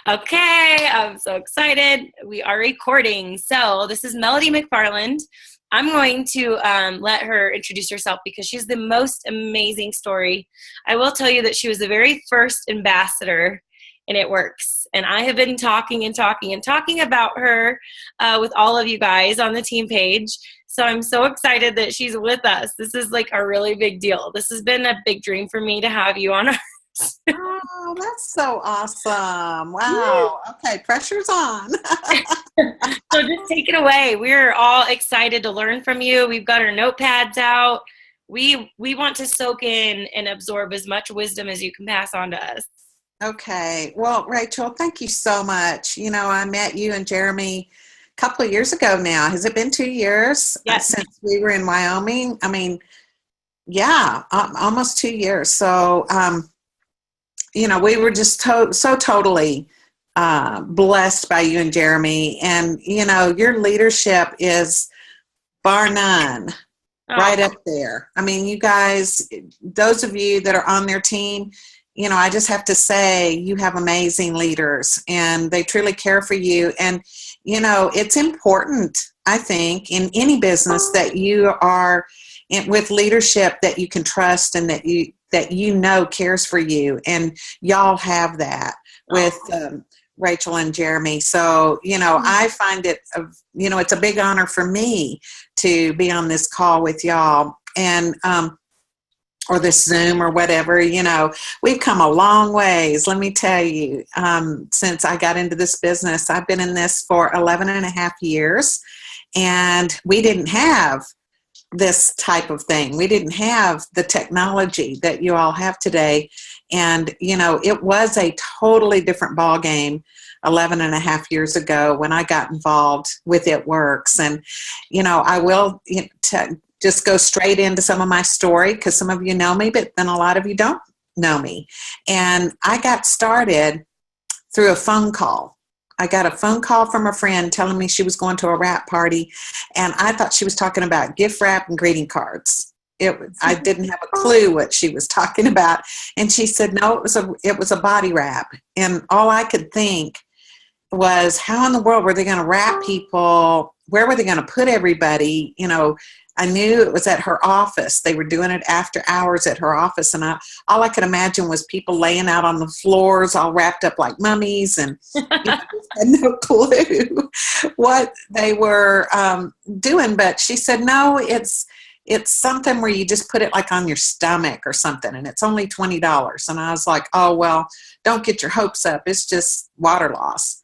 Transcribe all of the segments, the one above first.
Okay, I'm so excited. We are recording. So, this is Melody McFarland. I'm going to let her introduce herself because she's the most amazing story. I will tell you that she was the very first ambassador in It Works. And I have been talking and talking and talking about her with all of you guys on the team page. So I'm so excited that she's with us. This is like a really big deal. This has been a big dream for me to have you on our Oh, that's so awesome. Wow. Okay, pressure's on. So just take it away. We're all excited to learn from you. We've got our notepads out. We want to soak in and absorb as much wisdom as you can pass on to us. Okay. Well, Rachel, thank you so much. I met you and Jeremy a couple of years ago now. Has it been 2 years Yes. since we were in Wyoming? I mean, yeah, almost 2 years. So, we were just so totally blessed by you and Jeremy. And, your leadership is bar none right Oh, up there. I mean, you guys, those of you that are on their team, I just have to say you have amazing leaders and they truly care for you. And, it's important, I think, in any business that you are with leadership that you can trust and that cares for you. And y'all have that with Rachel and Jeremy. So, I find it, it's a big honor for me to be on this call with y'all and, or this Zoom or whatever. We've come a long ways, let me tell you, since I got into this business. I've been in this for 11 and a half years, and we didn't have this type of thing. We didn't have the technology that you all have today. And, it was a totally different ball game 11 and a half years ago when I got involved with It Works. And, I will just go straight into some of my story because some of you know me, but then a lot of you don't know me. And I got started through a phone call. I got a phone call from a friend telling me she was going to a wrap party, and I thought she was talking about gift wrap and greeting cards. I didn't have a clue what she was talking about. And she said, no, it was a body wrap. And all I could think was, how in the world were they going to wrap people? Where were they going to put everybody? I knew it was at her office. They were doing it after hours at her office. And all I could imagine was people laying out on the floors, all wrapped up like mummies, and had no clue what they were doing. But she said, no, it's something where you just put it like on your stomach or something, and it's only $20. And I was like, oh, well, don't get your hopes up. It's just water loss.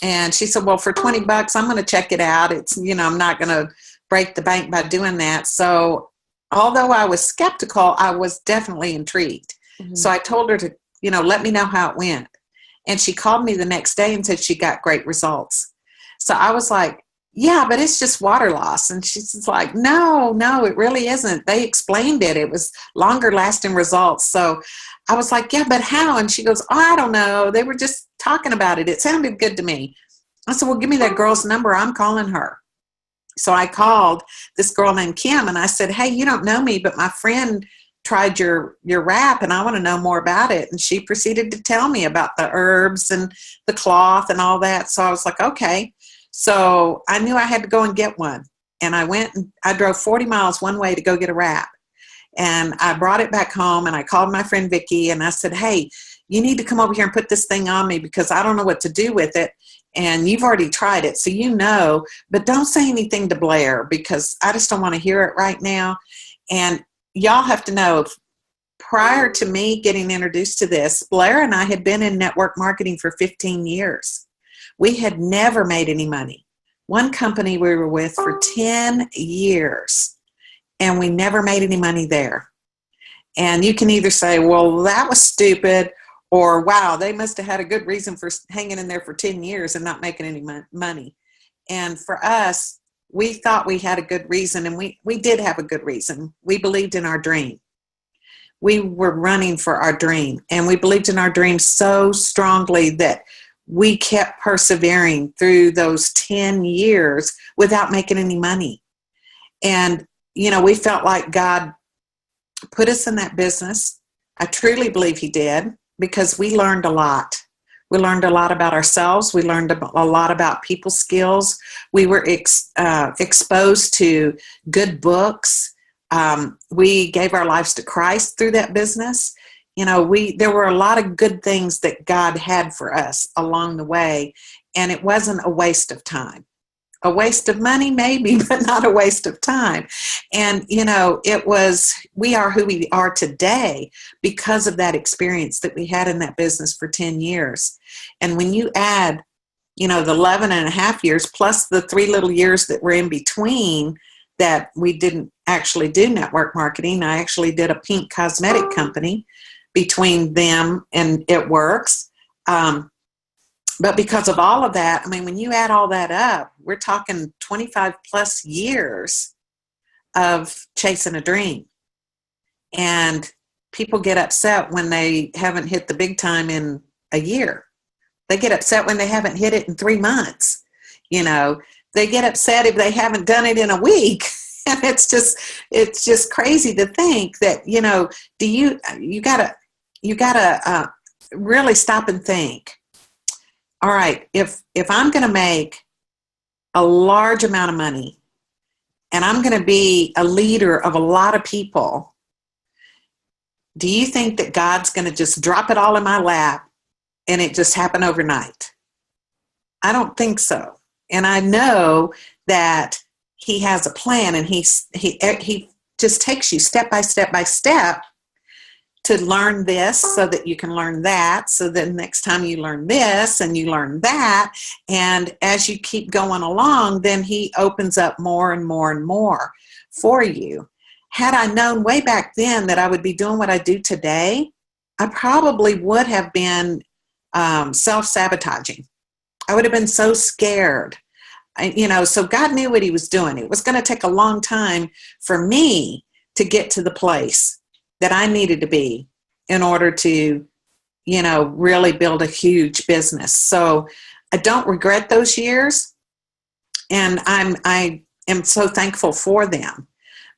And she said, well, for $20, I'm going to check it out. It's, I'm not going to break the bank by doing that. So although I was skeptical, I was definitely intrigued. Mm-hmm. So I told her to, let me know how it went. And she called me the next day and said she got great results. So I was like, yeah, but it's just water loss. And she's like, no, it really isn't. They explained it. It was longer lasting results. So I was like, yeah, but how? And she goes, oh, I don't know. They were just talking about it. It sounded good to me. I said, well, give me that girl's number. I'm calling her. So I called this girl named Kim, and I said, hey, you don't know me, but my friend tried your wrap, and I want to know more about it. And she proceeded to tell me about the herbs and the cloth and all that. So I was like, okay. So I knew I had to go and get one. And I went and I drove 40 miles one way to go get a wrap. And I brought it back home, and I called my friend Vicki, and I said, hey, you need to come over here and put this thing on me because I don't know what to do with it. And you've already tried it, so but don't say anything to Blair because I just don't want to hear it right now. And y'all have to know, prior to me getting introduced to this, Blair and I had been in network marketing for 15 years. We had never made any money. One company we were with for 10 years, and we never made any money there. And you can either say, well, that was stupid, or, wow, they must have had a good reason for hanging in there for 10 years and not making any money. And for us, we thought we had a good reason, and we did have a good reason. We believed in our dream. We were running for our dream, and we believed in our dream so strongly that we kept persevering through those 10 years without making any money. And, we felt like God put us in that business. I truly believe he did, because we learned a lot. We learned a lot about ourselves. We learned a lot about people skills. We were exposed to good books. We gave our lives to Christ through that business. There were a lot of good things that God had for us along the way, and it wasn't a waste of time. A waste of money, maybe, but not a waste of time. And, we are who we are today because of that experience that we had in that business for 10 years. And when you add, the 11 and a half years plus the 3 little years that were in between that we didn't actually do network marketing, I actually did a pink cosmetic company between them and It Works. But because of all of that, when you add all that up, we're talking 25 plus years of chasing a dream. And people get upset when they haven't hit the big time in a year. They get upset when they haven't hit it in 3 months. They get upset if they haven't done it in a week. And it's just crazy to think that, you gotta really stop and think. All right, if I'm going to make a large amount of money and I'm going to be a leader of a lot of people, do you think that God's going to just drop it all in my lap and it just happen overnight? I don't think so. And I know that He has a plan, and he just takes you step by step by step to learn this so that you can learn that, so that next time you learn this and you learn that. And as you keep going along, then He opens up more and more and more for you. Had I known way back then that I would be doing what I do today, I probably would have been self-sabotaging. I would have been so scared. So God knew what He was doing. It was going to take a long time for me to get to the place that I needed to be in order to, really build a huge business. So I don't regret those years, and I am so thankful for them.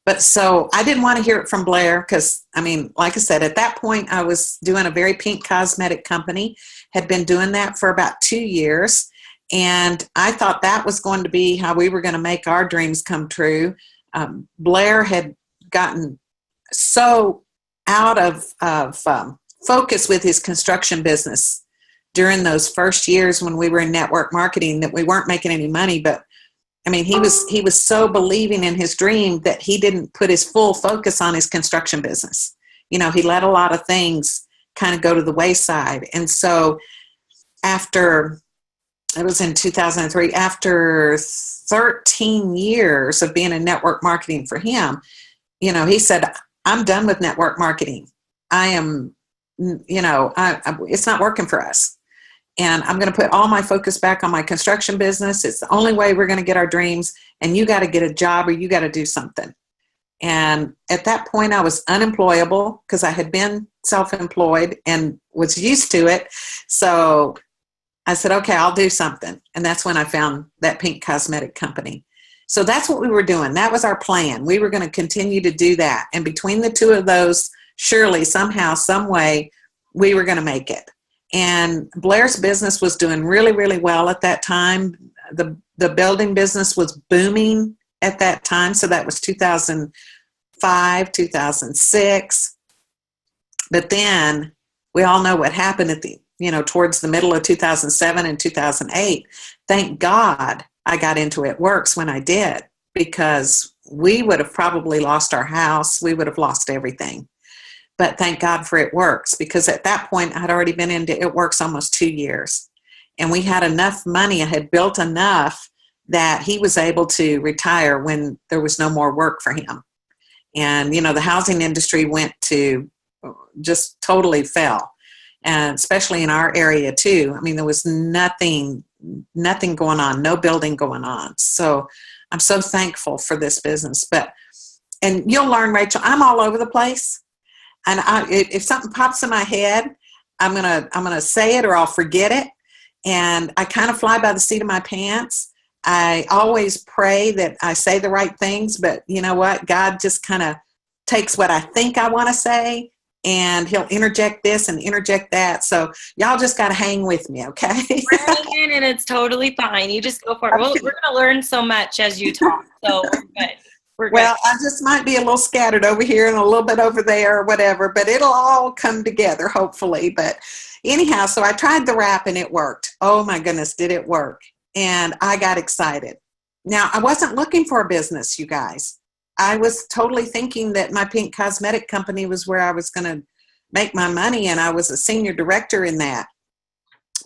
But so I didn't want to hear it from Blair because, like I said, at that point I was doing a very pink cosmetic company, had been doing that for about 2 years. And I thought that was going to be how we were going to make our dreams come true. Blair had gotten so out of focus with his construction business during those first years when we were in network marketing that we weren't making any money. But he was so believing in his dream that he didn't put his full focus on his construction business. He let a lot of things kind of go to the wayside. And so after, it was in 2003, after 13 years of being in network marketing for him, he said, I'm done with network marketing. I am, it's not working for us. And I'm going to put all my focus back on my construction business. It's the only way we're going to get our dreams. And you got to get a job or you got to do something. And at that point, I was unemployable because I had been self-employed and was used to it. So I said, okay, I'll do something. And that's when I found that pink cosmetic company. So that's what we were doing. That was our plan. We were going to continue to do that. And between the two of those, surely, somehow, some way, we were going to make it. And Blair's business was doing really, really well at that time. The building business was booming at that time. So that was 2005, 2006. But then we all know what happened at towards the middle of 2007 and 2008. Thank God I got into It Works when I did, because we would have probably lost our house. We would have lost everything. But thank God for It Works, because at that point I'd already been into It Works almost 2 years. And we had enough money, I had built enough that he was able to retire when there was no more work for him. And, the housing industry went to just totally fell. And especially in our area too. There was nothing going on, no building going on. So I'm so thankful for this business. And you'll learn, Rachel, I'm all over the place. And if something pops in my head, I'm gonna say it or I'll forget it. And I kind of fly by the seat of my pants. I always pray that I say the right things, but you know what? God just kind of takes what I think I want to say and he'll interject this and interject that. So y'all just got to hang with me, okay? We're hanging, and it's totally fine. You just go for it. Well, we're going to learn so much as you talk, so we're good. We're good. Well, I just might be a little scattered over here and a little bit over there or whatever, but it'll all come together, hopefully. But anyhow, so I tried the rap and it worked. Oh my goodness, did it work? And I got excited. Now, I wasn't looking for a business, you guys. I was totally thinking that my Pink Cosmetic Company was where I was going to make my money, and I was a senior director in that.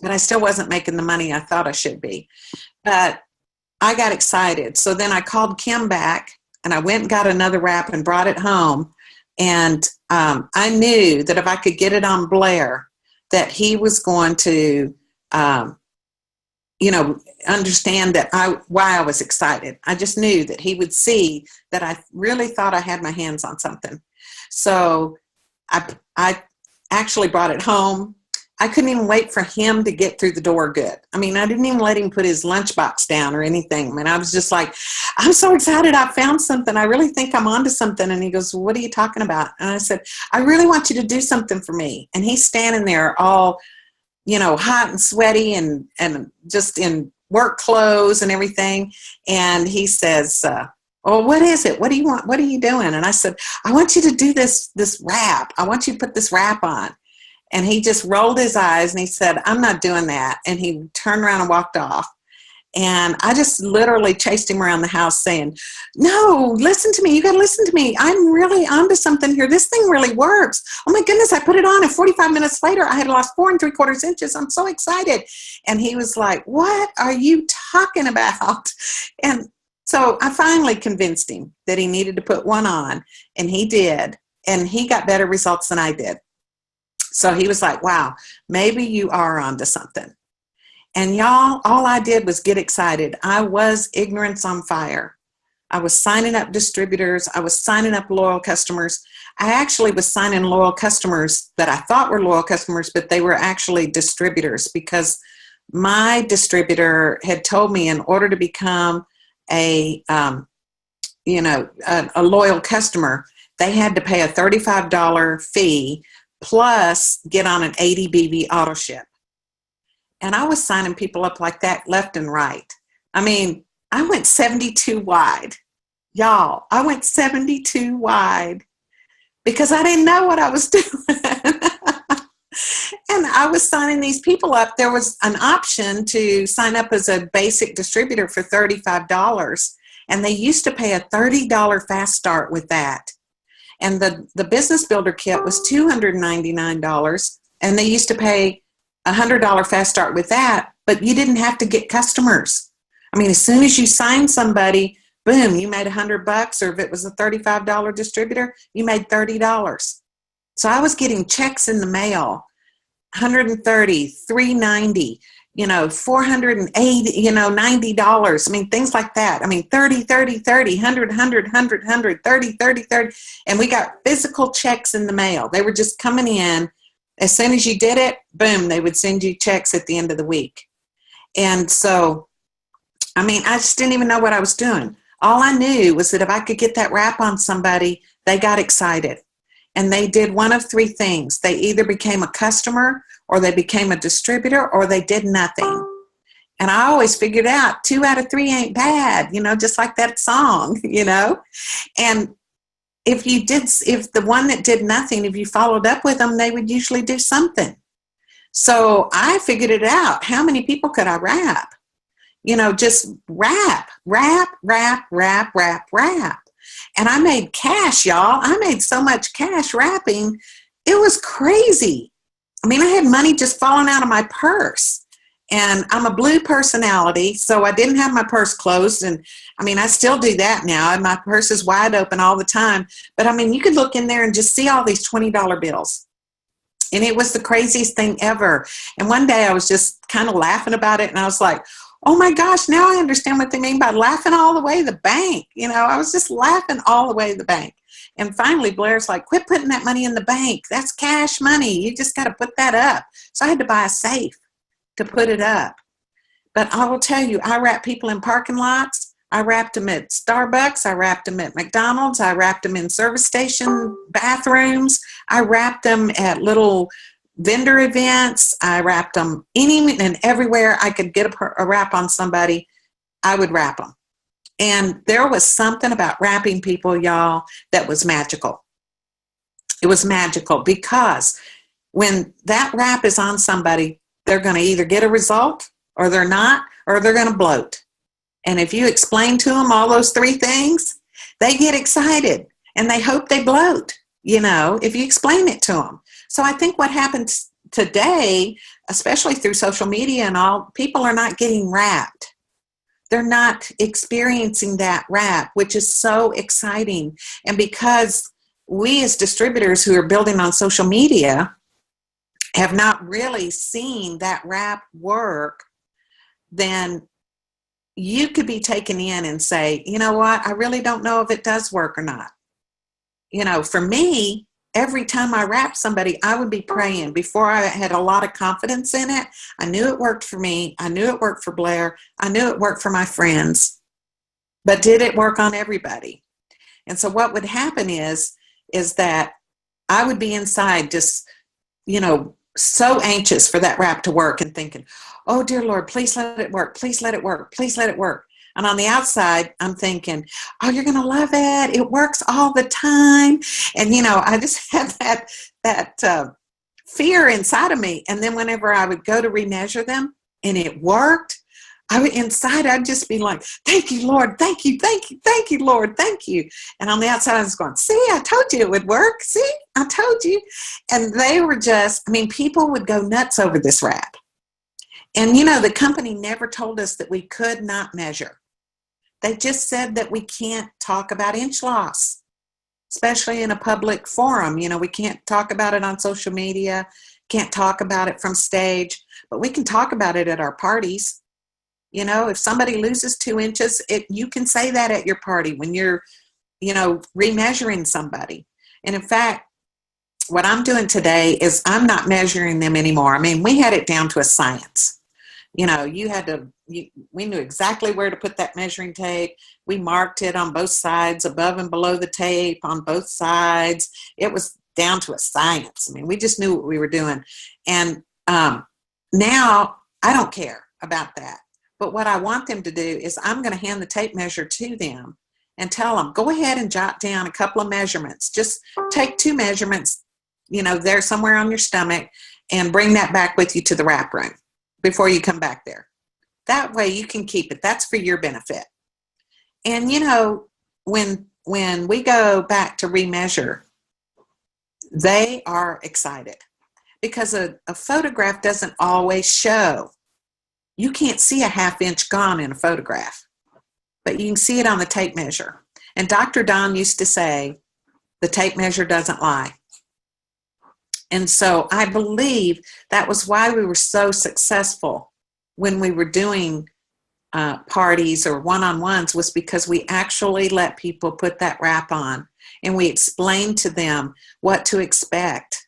But I still wasn't making the money I thought I should be. But I got excited. So then I called Kim back, and I went and got another wrap and brought it home. And I knew that if I could get it on Blair, that he was going to understand that why I was excited. I just knew that he would see that I really thought I had my hands on something. So I actually brought it home. I couldn't even wait for him to get through the door good. I mean, I didn't even let him put his lunchbox down or anything. I mean, I was just like, I'm so excited. I found something. I really think I'm onto something. And he goes, well, what are you talking about? And I said, I really want you to do something for me. And he's standing there all, hot and sweaty and just in work clothes and everything. And he says, oh, what is it? What do you want? What are you doing? And I said, I want you to do this wrap. I want you to put this wrap on. And he just rolled his eyes and he said, I'm not doing that. And he turned around and walked off. And I just literally chased him around the house saying, no, listen to me. You got to listen to me. I'm really onto something here. This thing really works. Oh my goodness. I put it on and 45 minutes later, I had lost 4 3/4 inches. I'm so excited. And he was like, what are you talking about? And so I finally convinced him that he needed to put one on, and he did. And he got better results than I did. So he was like, wow, maybe you are onto something. And y'all, all I did was get excited. I was ignorance on fire. I was signing up distributors. I was signing up loyal customers. I actually was signing loyal customers that I thought were loyal customers, but they were actually distributors, because my distributor had told me in order to become a loyal customer, they had to pay a $35 fee plus get on an 80 BB auto ship. And I was signing people up like that left and right. I mean, I went 72 wide. Y'all, I went 72 wide because I didn't know what I was doing. And I was signing these people up. There was an option to sign up as a basic distributor for $35. And they used to pay a $30 fast start with that. And the business builder kit was $299. And they used to pay $100 fast start with that, but you didn't have to get customers. I mean, as soon as you signed somebody, boom, you made $100, or if it was a $35 distributor, you made $30. So I was getting checks in the mail, $130, $390, $480, $90. I mean, things like that. I mean, 30, 30, 30, 100, 100, 100, 100, 30, 30, 30. And we got physical checks in the mail. They were just coming in. As soon as you did it, boom, they would send you checks at the end of the week. And so, I mean, I just didn't even know what I was doing. All I knew was that if I could get that wrap on somebody, they got excited. And they did one of 3 things. They either became a customer, or they became a distributor, or they did nothing. And I always figured out 2 out of 3 ain't bad, just like that song, And if the one that did nothing, if you followed up with them, they would usually do something. So I figured it out. How many people could I wrap? Just wrap. And I made cash, y'all. I made so much cash wrapping. It was crazy. I mean, I had money just falling out of my purse. And I'm a blue personality, so I didn't have my purse closed. And, I mean, I still do that now. And my purse is wide open all the time. But, I mean, you could look in there and just see all these $20 bills. And it was the craziest thing ever. And one day I was just kind of laughing about it. And I was like, oh, my gosh, now I understand what they mean by laughing all the way to the bank. I was just laughing all the way to the bank. And finally, Blair's like, quit putting that money in the bank. That's cash money. You just got to put that up. So I had to buy a safe to put it up. But I will tell you, I wrap people in parking lots. I wrapped them at Starbucks. I wrapped them at McDonald's. I wrapped them in service station bathrooms. I wrapped them at little vendor events. I wrapped them any and everywhere I could get a wrap on somebody, I would wrap them. And there was something about wrapping people, y'all, that was magical. It was magical because when that wrap is on somebody, they're going to either get a result or they're not, or they're going to bloat. And if you explain to them all those three things, they get excited and they hope they bloat, if you explain it to them. So I think what happens today, especially through social media and all, people are not getting wrapped. They're not experiencing that wrap, which is so exciting. And because we as distributors who are building on social media have not really seen that wrap work, then you could be taken in and say, you know what, I really don't know if it does work or not. For me, every time I wrapped somebody, I would be praying. Before I had a lot of confidence in it, I knew it worked for me. I knew it worked for Blair. I knew it worked for my friends. But did it work on everybody? And so what would happen is that I would be inside just, so anxious for that wrap to work and thinking, oh, dear Lord, please let it work. Please let it work. Please let it work. And on the outside, I'm thinking, oh, you're going to love it. It works all the time. And, I just had that fear inside of me. And then whenever I would go to remeasure them and it worked, I'd just be like, thank you, Lord. Thank you. Thank you. Thank you, Lord. Thank you. And on the outside, I was going, see, I told you it would work. See, I told you. And they were people would go nuts over this wrap. And, the company never told us that we could not measure. They just said that we can't talk about inch loss, especially in a public forum. We can't talk about it on social media, can't talk about it from stage, but we can talk about it at our parties. If somebody loses 2 inches, you can say that at your party when you're, remeasuring somebody. And in fact, what I'm doing today is I'm not measuring them anymore. We had it down to a science. We knew exactly where to put that measuring tape. We marked it on both sides, above and below the tape, on both sides. It was down to a science. We just knew what we were doing. And now I don't care about that. But what I want them to do is I'm going to hand the tape measure to them and tell them, go ahead and jot down a couple of measurements. Just take 2 measurements, there somewhere on your stomach, and bring that back with you to the wrap room before you come back there. That way you can keep it. That's for your benefit. And, when we go back to remeasure, they are excited because a photograph doesn't always show. You can't see a 1/2 inch gone in a photograph, but you can see it on the tape measure. And Dr. Don used to say, the tape measure doesn't lie. And so I believe that was why we were so successful when we were doing parties or one-on-ones, was because we actually let people put that wrap on and we explained to them what to expect.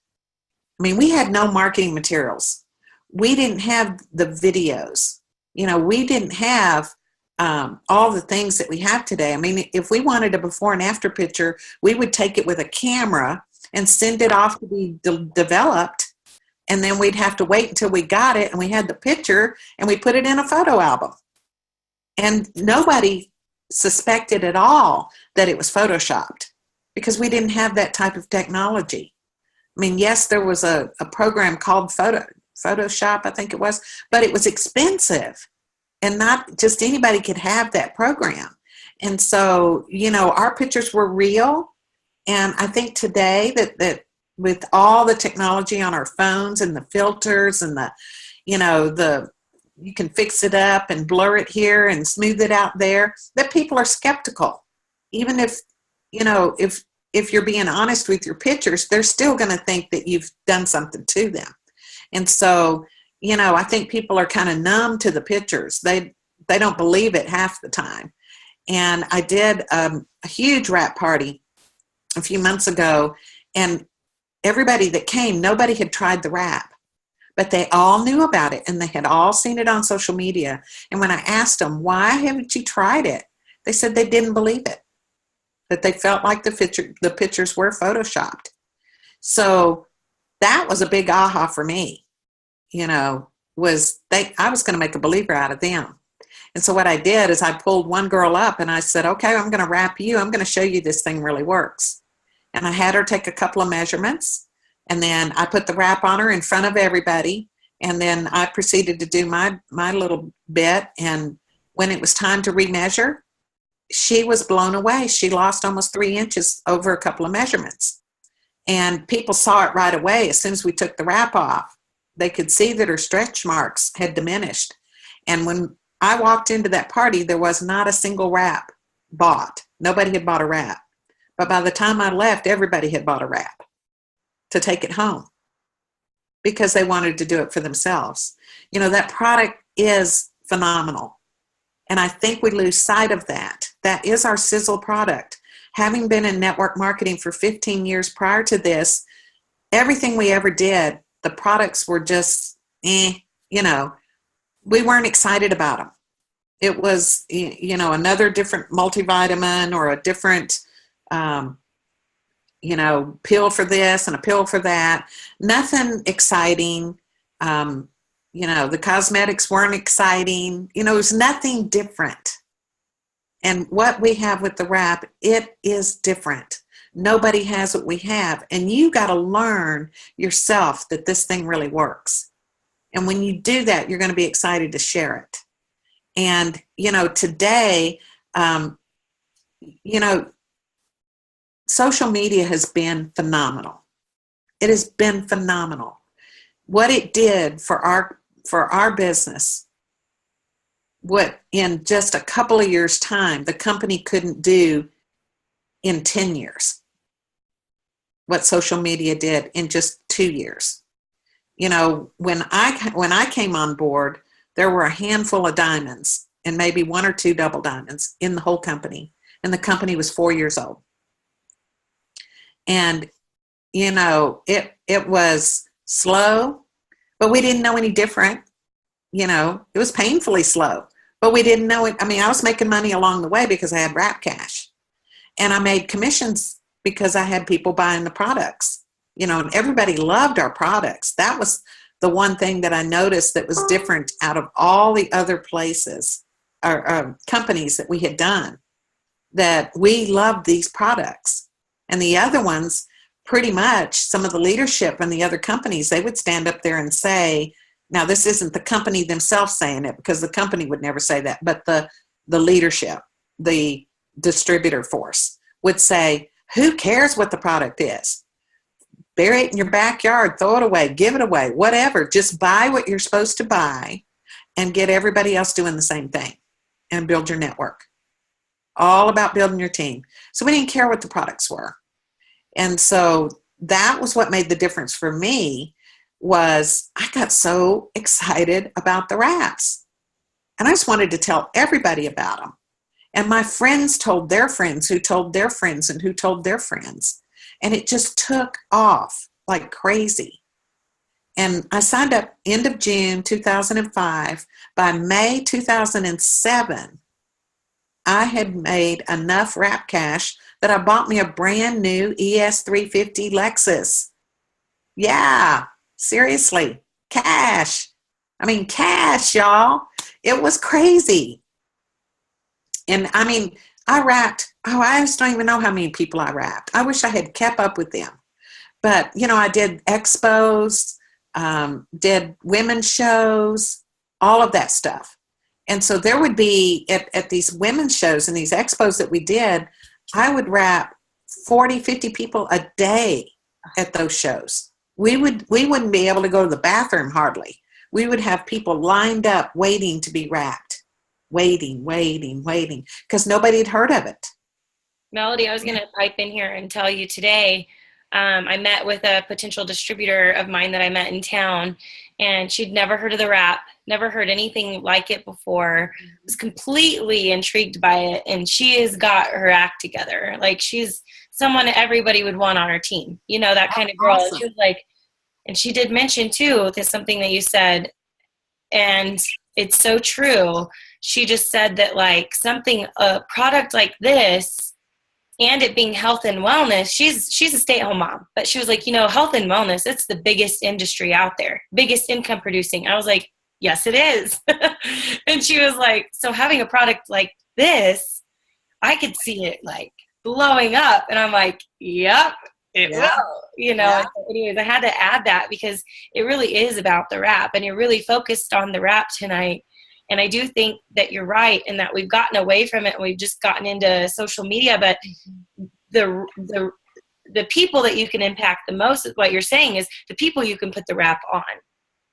We had no marketing materials. We didn't have the videos. We didn't have all the things that we have today. If we wanted a before and after picture, we would take it with a camera and send it off to be developed. And then we'd have to wait until we got it and we had the picture and we put it in a photo album. And nobody suspected at all that it was photoshopped because we didn't have that type of technology. Yes, there was a program called Photoshop, I think it was, but it was expensive and not just anybody could have that program. And so, our pictures were real. And I think today that with all the technology on our phones and the filters and you can fix it up and blur it here and smooth it out there, that people are skeptical. Even if you're being honest with your pictures, they're still going to think that you've done something to them. And so, I think people are kind of numb to the pictures. They don't believe it half the time. And I did a huge wrap party a few months ago, and everybody that came, nobody had tried the wrap, but they all knew about it and they had all seen it on social media. And when I asked them, why haven't you tried it? They said they didn't believe it, that they felt like the pictures were photoshopped. So that was a big aha for me, I was going to make a believer out of them. And so what I did is I pulled one girl up and I said, okay, I'm going to wrap you. I'm going to show you this thing really works. And I had her take a couple of measurements, and then I put the wrap on her in front of everybody. And then I proceeded to do my little bit. And when it was time to remeasure, she was blown away. She lost almost 3 inches over a couple of measurements. And people saw it right away. As soon as we took the wrap off, they could see that her stretch marks had diminished. And when I walked into that party, there was not a single wrap bought. Nobody had bought a wrap. But by the time I left, everybody had bought a wrap to take it home because they wanted to do it for themselves. That product is phenomenal. And I think we lose sight of that. That is our sizzle product. Having been in network marketing for 15 years prior to this, everything we ever did, the products were just, we weren't excited about them. It was, another different multivitamin or a different, pill for this and a pill for that. Nothing exciting. The cosmetics weren't exciting. It was nothing different. And what we have with the wrap, it is different. Nobody has what we have. And you got to learn yourself that this thing really works. And when you do that, you're going to be excited to share it. And, today, social media has been phenomenal. It has been phenomenal. What it did for our business, what in just a couple of years' time, the company couldn't do in 10 years. What social media did in just 2 years. When I came on board, there were a handful of diamonds and maybe 1 or 2 double diamonds in the whole company. And the company was 4 years old. And, it was slow, but we didn't know any different. It was painfully slow, but we didn't know it. I mean, I was making money along the way because I had wrap cash, and I made commissions because I had people buying the products, and everybody loved our products. That was the one thing that I noticed that was different out of all the other places or companies that we had done, that we loved these products. And the other ones, pretty much some of the leadership in the other companies, they would stand up there and say, now this isn't the company themselves saying it, because the company would never say that, but the leadership, the distributor force would say, who cares what the product is? Bury it in your backyard, throw it away, give it away, whatever. Just buy what you're supposed to buy and get everybody else doing the same thing and build your network. All about building your team. So we didn't care what the products were. And so that was what made the difference for me, was I got so excited about the wraps. And I just wanted to tell everybody about them. And my friends told their friends who told their friends and who told their friends. And it just took off like crazy. And I signed up end of June 2005. By May 2007, I had made enough wrap cash that I bought me a brand new ES350 Lexus. Yeah, seriously, cash. I mean, cash, y'all. It was crazy. And I mean, I wrapped, I just don't even know how many people I wrapped. I wish I had kept up with them. But, I did expos, did women's shows, all of that stuff. And so there would be, at these women's shows and these expos that we did, I would wrap 40, 50 people a day at those shows. We wouldn't be able to go to the bathroom hardly. We would have people lined up waiting to be wrapped. Waiting, because nobody had heard of it. Melody, I was going to pipe in here and tell you today, I met with a potential distributor of mine that I met in town, and she'd never heard of the wrap, never heard anything like it before, was completely intrigued by it, and she has got her act together. Like, she's someone everybody would want on her team, that kind of girl. Awesome. She was like, and she did mention too, there's something that you said, and it's so true. She just said that like a product like this, and it being health and wellness, she's a stay-at-home mom, but she was like, health and wellness, it's the biggest industry out there, biggest income producing. I was like, yes, it is. And she was like, so having a product like this, I could see it like blowing up. And I'm like, yep, it will, Yeah. Anyways, I had to add that because it really is about the wrap, and you're really focused on the wrap tonight. And I do think that you're right in that we've gotten away from it and we've just gotten into social media, but the people that you can impact the most, what you're saying is the people you can put the wrap on.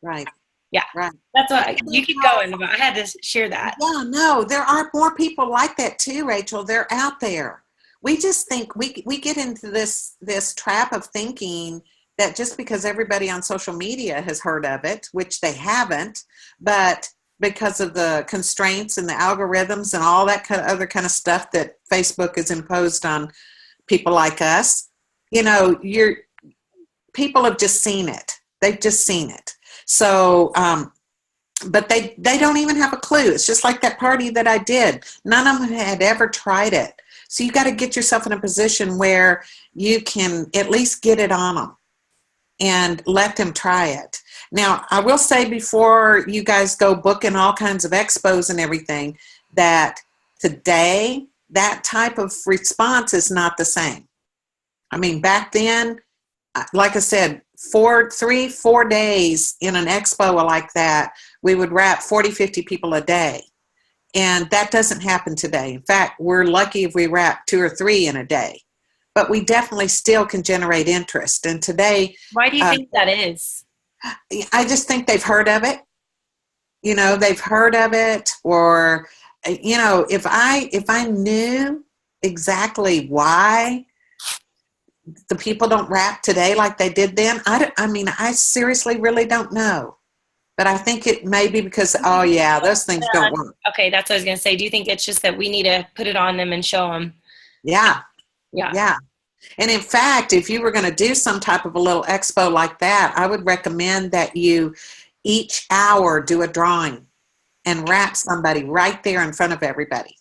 Right. Yeah. Right. That's what you keep going, but I had to share that. Yeah, no, there are more people like that too, Rachel. They're out there. We just think we get into this trap of thinking that just because everybody on social media has heard of it, which they haven't, but because of the constraints and the algorithms and all that kind of other kind of stuff that Facebook has imposed on people like us, people have just seen it. They've just seen it. So, but they don't even have a clue. It's just like that party that I did. None of them had ever tried it. So you got to get yourself in a position where you can at least get it on them and let them try it. Now, I will say before you guys go booking all kinds of expos and everything, that today, that type of response is not the same. I mean, back then, like I said, 4 days in an expo like that, we would wrap 40, 50 people a day. And that doesn't happen today. In fact, we're lucky if we wrap 2 or 3 in a day. But we definitely still can generate interest. And today... Why do you think that is? I just think they've heard of it. They've heard of it. Or, if I knew exactly why the people don't wrap today like they did then, I seriously really don't know. But I think it may be because, those things don't work. Okay, that's what I was going to say. Do you think it's just that we need to put it on them and show them? Yeah. Yeah. Yeah. And in fact, if you were going to do some type of a little expo like that, I would recommend that you each hour do a drawing and wrap somebody right there in front of everybody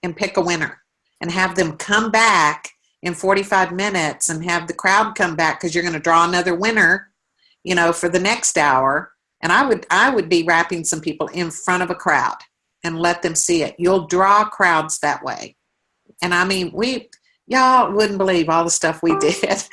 and pick a winner and have them come back in 45 minutes and have the crowd come back because you're going to draw another winner, for the next hour. And I would be wrapping some people in front of a crowd and let them see it. You'll draw crowds that way. And y'all wouldn't believe all the stuff we did.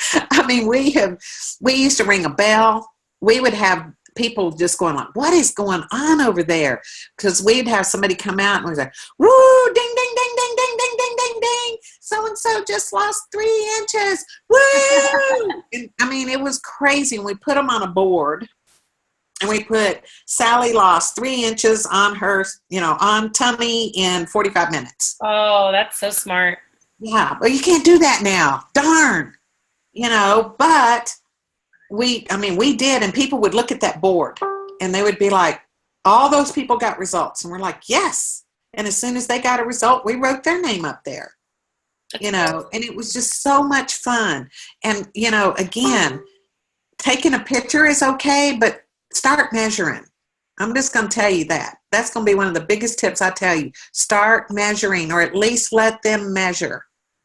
We used to ring a bell. We would have people just going like, what is going on over there? Because we'd have somebody come out and we'd say, woo, ding, ding, ding, ding, ding, ding, ding, ding, ding. So-and-so just lost 3 inches. Woo! And, it was crazy. And we put them on a board. And we put Sally lost 3 inches on her, on tummy in 45 minutes. Oh, that's so smart. Yeah, well, you can't do that now. Darn. But we did, and people would look at that board and they would be like, all those people got results. And we're like, yes. And as soon as they got a result, we wrote their name up there, and it was just so much fun. And, again, taking a picture is okay, but start measuring. I'm just going to tell you that. That's going to be one of the biggest tips I tell you. Start measuring, or at least let them measure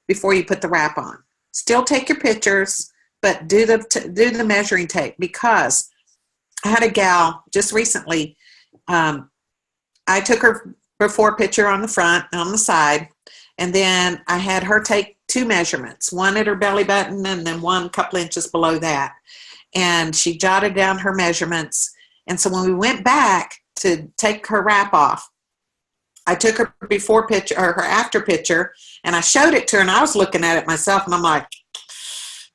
before you put the wrap on. Still take your pictures, but do the measuring tape. Because I had a gal just recently. I took her before picture on the front and on the side, and then I had her take 2 measurements, one at her belly button and then one couple inches below that. And she jotted down her measurements. And so when we went back to take her wrap off, I took her before picture or her after picture, and I showed it to her, and I was looking at it myself, and I'm like,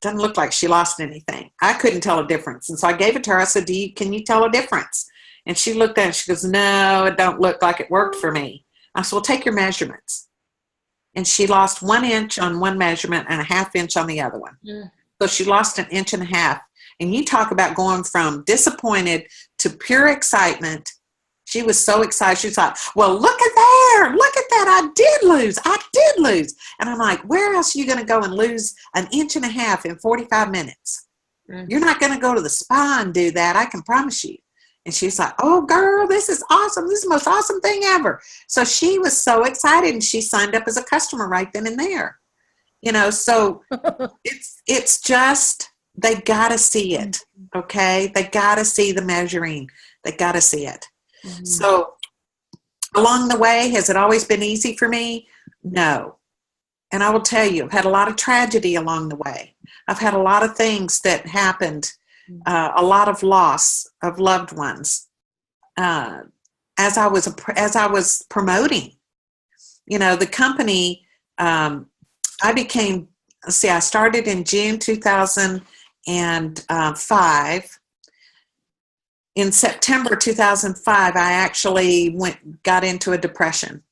doesn't look like she lost anything. I couldn't tell a difference. And so I gave it to her. I said, can you tell a difference? And she looked at it, and she goes, no, it don't look like it worked for me. I said, well, take your measurements. And she lost 1 inch on one measurement and a 1/2 inch on the other one. Yeah. So she lost 1.5 inches. And you talk about going from disappointed to pure excitement. She was so excited. She was like, well, look at there. Look at that. I did lose. And I'm like, where else are you going to go and lose 1.5 inches in 45 minutes? Mm-hmm. You're not going to go to the spa and do that. I can promise you. And she was like, oh, girl, this is awesome. This is the most awesome thing ever. So she was so excited, and she signed up as a customer right then and there. So it's just, they got to see it. Okay. They got to see the measuring. They got to see it. Mm-hmm. So along the way, has it always been easy for me? No. And I will tell you, I've had a lot of tragedy along the way. I've had a lot of things that happened, a lot of loss of loved ones as I was promoting. The company, I started in June 2005. In September 2005, I actually got into a depression.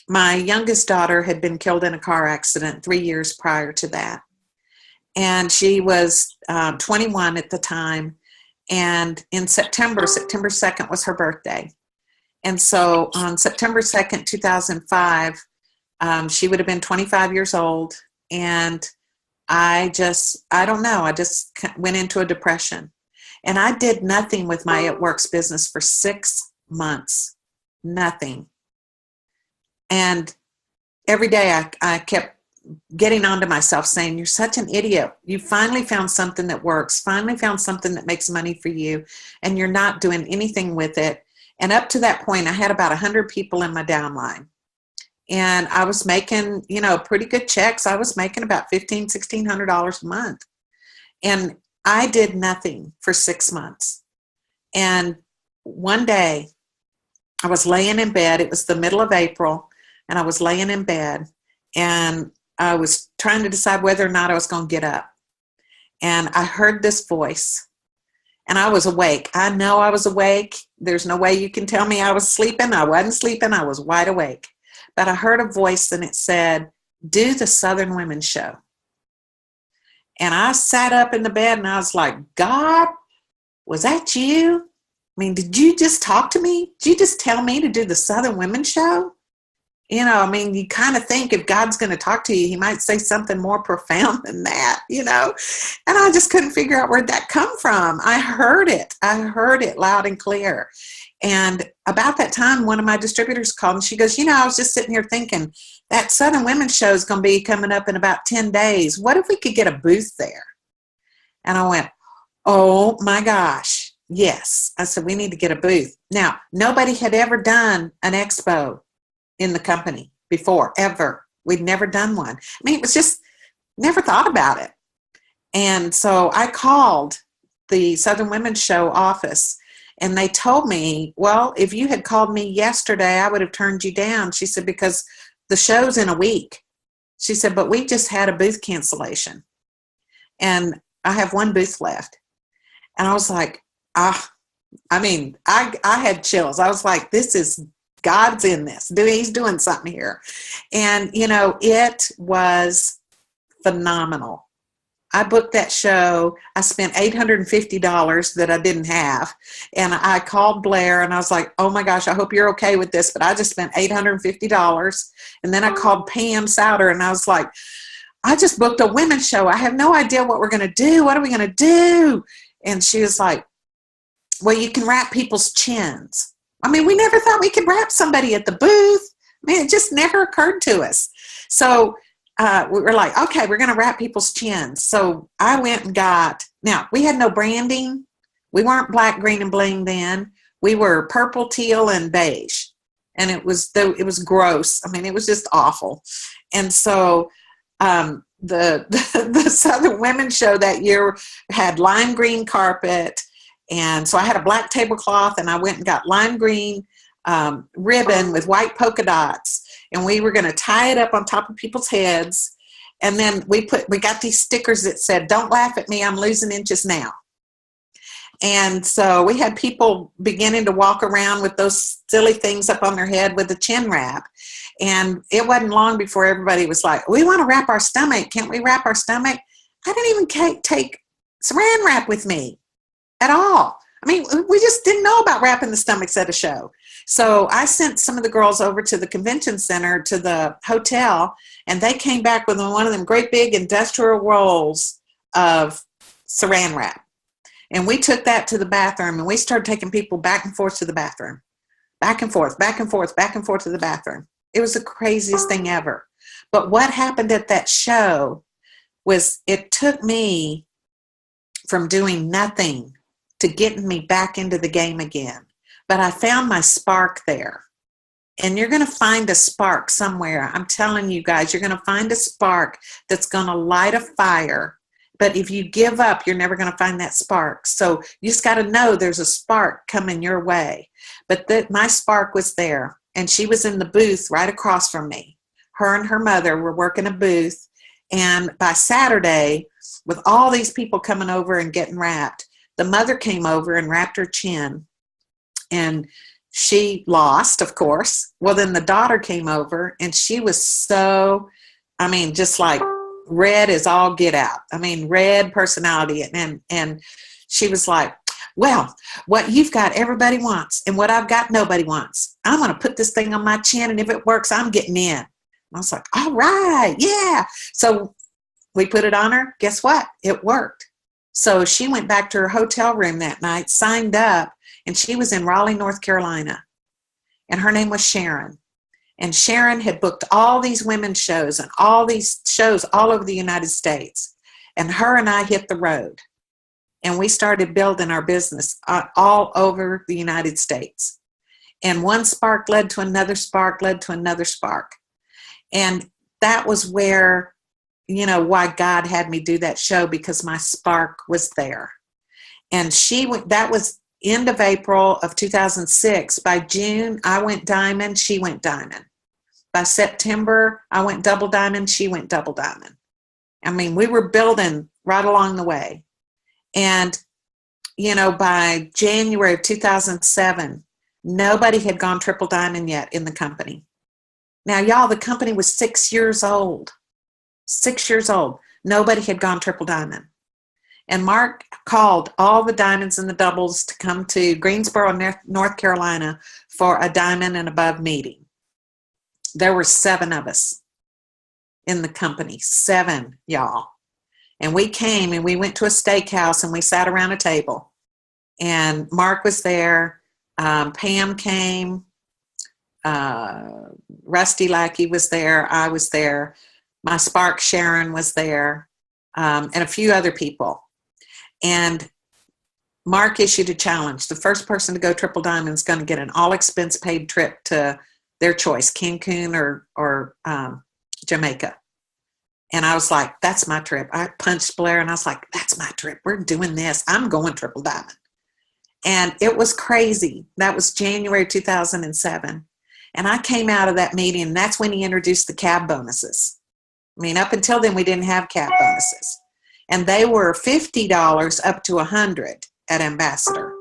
My youngest daughter had been killed in a car accident 3 years prior to that. And she was 21 at the time. And in September 2nd was her birthday. And so on September 2nd, 2005, she would have been 25 years old. And I don't know, I just went into a depression. And I did nothing with my It Works business for 6 months. Nothing. And every day I kept getting onto myself saying, you're such an idiot. You finally found something that works, finally found something that makes money for you, and you're not doing anything with it. And up to that point, I had about 100 people in my downline. And I was making, pretty good checks. I was making about $1,500, $1,600 a month. And I did nothing for 6 months. And one day I was laying in bed. It was the middle of April, and I was laying in bed, and I was trying to decide whether or not I was going to get up. And I heard this voice, and I was awake. I know I was awake. There's no way you can tell me I was sleeping. I wasn't sleeping. I was wide awake. But I heard a voice, and it said, do the Southern Women's Show. And I sat up in the bed, and I was like, God, was that you? I mean, did you just talk to me? Did you just tell me to do the Southern Women's Show? You kind of think if God's going to talk to you, he might say something more profound than that, And I just couldn't figure out where'd that come from. I heard it loud and clear. And about that time, one of my distributors called, and she goes, I was just sitting here thinking, that Southern Women's Show is going to be coming up in about 10 days. What if we could get a booth there? And I went, oh my gosh, yes. I said, we need to get a booth. Now, nobody had ever done an expo in the company before, ever. We'd never done one. It was just, never thought about it. And so I called the Southern Women's Show office, and they told me, well, if you had called me yesterday, I would have turned you down. She said, because the show's in a week. She said, but we just had a booth cancellation, and I have one booth left. And I was like, I had chills. I was like, this is God's in this. He's doing something here. And, it was phenomenal. I booked that show. I spent $850 that I didn't have. And I called Blair, and I was like, oh my gosh, I hope you're okay with this, but I just spent $850. And then I called Pam Souter, and I was like, I just booked a women's show. I have no idea what we're going to do. What are we going to do? And she was like, well, you can wrap people's chins. We never thought we could wrap somebody at the booth. It just never occurred to us. So we were like, okay, we're going to wrap people's chins. So I went and now we had no branding. We weren't black, green, and bling then. We were purple, teal, and beige. And it was gross. It was just awful. And so the Southern Women's Show that year had lime green carpet. And so I had a black tablecloth, and I went and got lime green ribbon with white polka dots, and we were going to tie it up on top of people's heads. And then we got these stickers that said, don't laugh at me, I'm losing inches now. And so we had people beginning to walk around with those silly things up on their head with a chin wrap. And it wasn't long before everybody was like, we want to wrap our stomach. Can't we wrap our stomach? I didn't even take saran wrap with me at all. We just didn't know about wrapping the stomachs at a show. So I sent some of the girls over to the convention center, to the hotel, and they came back with one of them great big industrial rolls of saran wrap. And we took that to the bathroom, and we started taking people back and forth to the bathroom, back and forth, back and forth, back and forth to the bathroom. It was the craziest thing ever. But what happened at that show was it took me from doing nothing to getting me back into the game again. But I found my spark there. And you're going to find a spark somewhere. I'm telling you guys, you're going to find a spark that's going to light a fire. But if you give up, you're never going to find that spark. So you just got to know there's a spark coming your way. But my spark was there. And she was in the booth right across from me. Her and her mother were working a booth. And by Saturday, with all these people coming over and getting wrapped, the mother came over and wrapped her chin. And she lost, of course. Well, then the daughter came over, and she was so, just like red as all get out. Red personality. And she was like, well, what you've got, everybody wants. And what I've got, nobody wants. I'm going to put this thing on my chin, and if it works, I'm getting in. And I was like, all right, yeah. So we put it on her. Guess what? It worked. So she went back to her hotel room that night, signed up, and she was in Raleigh, North Carolina. And her name was Sharon. And Sharon had booked all these women's shows and all these shows all over the United States. And her and I hit the road. And we started building our business all over the United States. And one spark led to another spark, led to another spark. And that was where, why God had me do that show, because my spark was there. And that was end of April of 2006. By June, I went diamond, she went diamond. By September, I went double diamond, she went double diamond. We were building right along the way. And, by January of 2007, nobody had gone triple diamond yet in the company. Now, y'all, the company was 6 years old. 6 years old. Nobody had gone triple diamond. And Mark called all the diamonds and the doubles to come to Greensboro, North Carolina for a diamond and above meeting. There were 7 of us in the company. 7, y'all. And we came and we went to a steakhouse and we sat around a table. And Mark was there. Pam came. Rusty Lackey was there. I was there. My spark Sharon was there. And a few other people. And Mark issued a challenge. The first person to go triple diamond is going to get an all expense paid trip to their choice, Cancun or Jamaica. And I was like, that's my trip. I punched Blair and I was like, that's my trip. We're doing this. I'm going triple diamond. And it was crazy. That was January 2007. And I came out of that meeting, and that's when he introduced the cab bonuses. Up until then, we didn't have cab bonuses. And they were $50 up to $100 at Ambassador.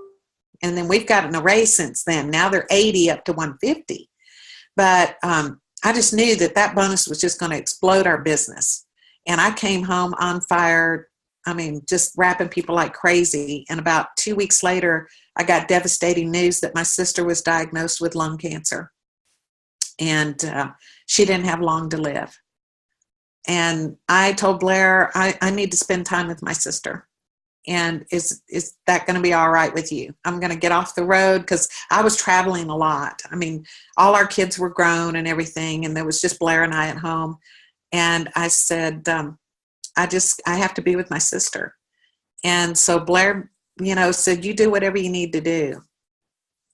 And then we've gotten a raise since then. Now they're $80 up to $150. But I just knew that bonus was just going to explode our business. And I came home on fire, just wrapping people like crazy. And about 2 weeks later, I got devastating news that my sister was diagnosed with lung cancer. And she didn't have long to live. And I told Blair, I need to spend time with my sister. And is that going to be all right with you? I'm going to get off the road, because I was traveling a lot. All our kids were grown and everything, and there was just Blair and I at home. And I said, I have to be with my sister. And so Blair, said, you do whatever you need to do.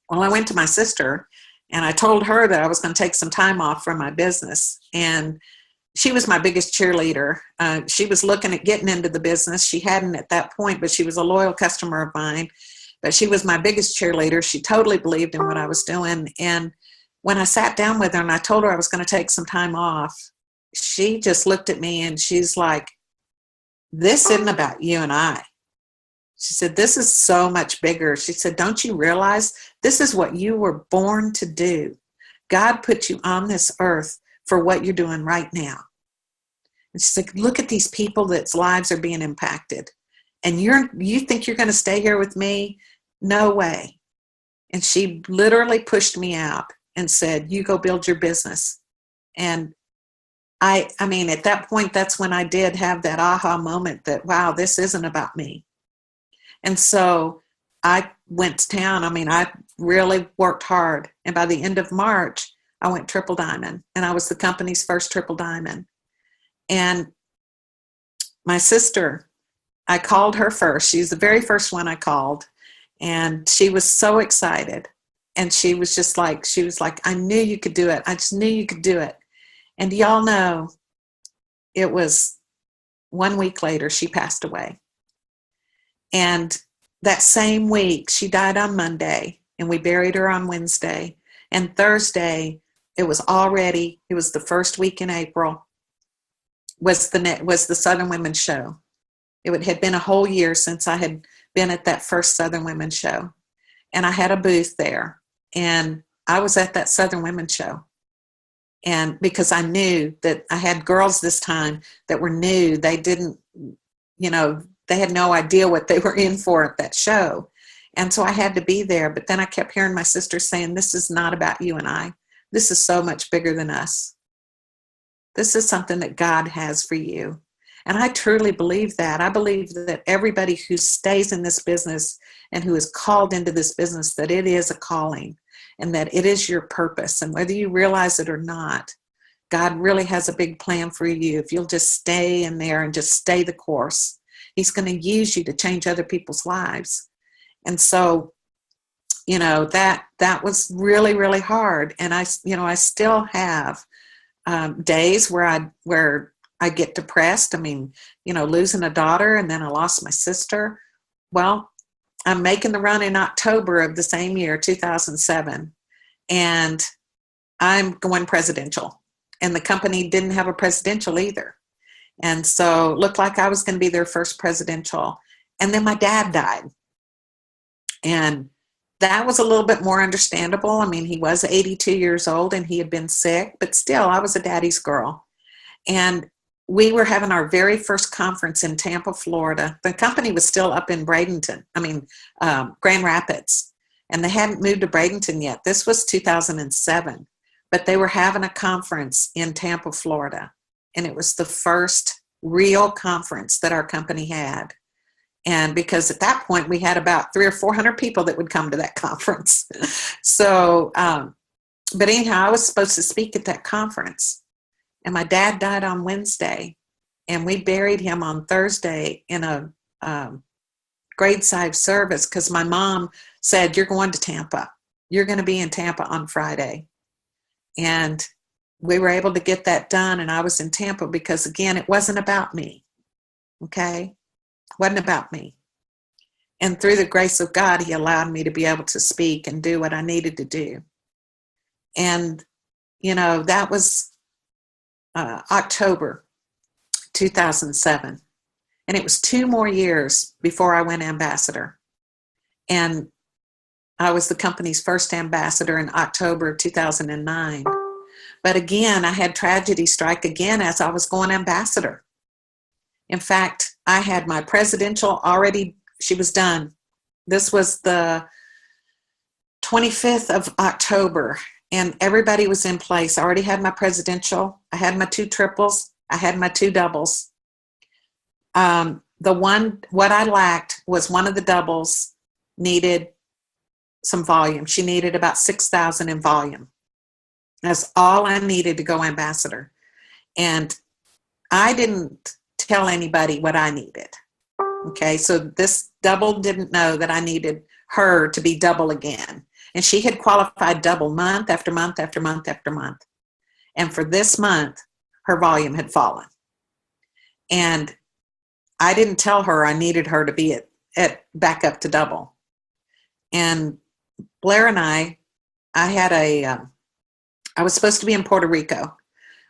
Well, I went to my sister, and I told her that I was going to take some time off from my business. And she was my biggest cheerleader. She was looking at getting into the business. She hadn't at that point, but she was a loyal customer of mine. But she was my biggest cheerleader. She totally believed in what I was doing. And when I sat down with her and I told her I was going to take some time off, she just looked at me and she's like, this isn't about you and I. She said, this is so much bigger. She said, don't you realize this is what you were born to do? God put you on this earth for what you're doing right now. And she's like, look at these people that's lives are being impacted. And you think you're going to stay here with me? No way. And she literally pushed me out and said, you go build your business. And I mean, at that point, that's when I did have that aha moment that, wow, this isn't about me. And so I went to town. I mean, I really worked hard. And by the end of March, I went triple diamond, and I was the company's first triple diamond. And my sister, I called her first. She's the very first one I called. And she was so excited. And she was like, I knew you could do it. I just knew you could do it. And y'all know, it was 1 week later, she passed away. And that same week, she died on Monday, and we buried her on Wednesday. And Thursday, it was the first week in April, was the Southern Women's Show. It had been a whole year since I had been at that first Southern Women's Show. And I had a booth there. And I was at that Southern Women's Show. And because I knew that I had girls this time that were new, they didn't, they had no idea what they were in for at that show. And so I had to be there. But then I kept hearing my sister saying, this is not about you and I. This is so much bigger than us. This is something that God has for you. And I truly believe that. I believe that everybody who stays in this business and who is called into this business, that it is a calling and that it is your purpose. And whether you realize it or not, God really has a big plan for you. If you'll just stay in there and just stay the course, He's going to use you to change other people's lives. And so, that was really, really hard. And I still have days where I get depressed. I mean, losing a daughter, and then I lost my sister. Well, I'm making the run in October of the same year, 2007, and I'm going presidential. And the company didn't have a presidential either. And so it looked like I was going to be their first presidential. And then my dad died. And that was a little bit more understandable. I mean, he was 82 years old and he had been sick, but still, I was a daddy's girl. And we were having our very first conference in Tampa, Florida. The company was still up in Grand Rapids, and they hadn't moved to Bradenton yet. This was 2007, but they were having a conference in Tampa, Florida, and it was the first real conference that our company had. And because at that point we had about 300 or 400 people that would come to that conference. So, but anyhow, I was supposed to speak at that conference. And my dad died on Wednesday, and we buried him on Thursday in a graveside service because my mom said, you're going to Tampa. You're going to be in Tampa on Friday. And we were able to get that done, and I was in Tampa because, again, it wasn't about me, okay? It wasn't about me. And through the grace of God, He allowed me to be able to speak and do what I needed to do. And, that was October 2007. And it was 2 more years before I went ambassador. And I was the company's first ambassador in October of 2009. But again, I had tragedy strike again as I was going ambassador. In fact, I had my presidential already, she was done. This was the 25th of October. And everybody was in place. I already had my presidential. I had my 2 triples. I had my 2 doubles. What I lacked was one of the doubles needed some volume. She needed about 6,000 in volume. That's all I needed to go ambassador. And I didn't tell anybody what I needed. Okay, so this double didn't know that I needed her to be double again. And she had qualified double month after month after month after month. And for this month, her volume had fallen. And I didn't tell her I needed her to be at back up to double. And Blair and I had I was supposed to be in Puerto Rico.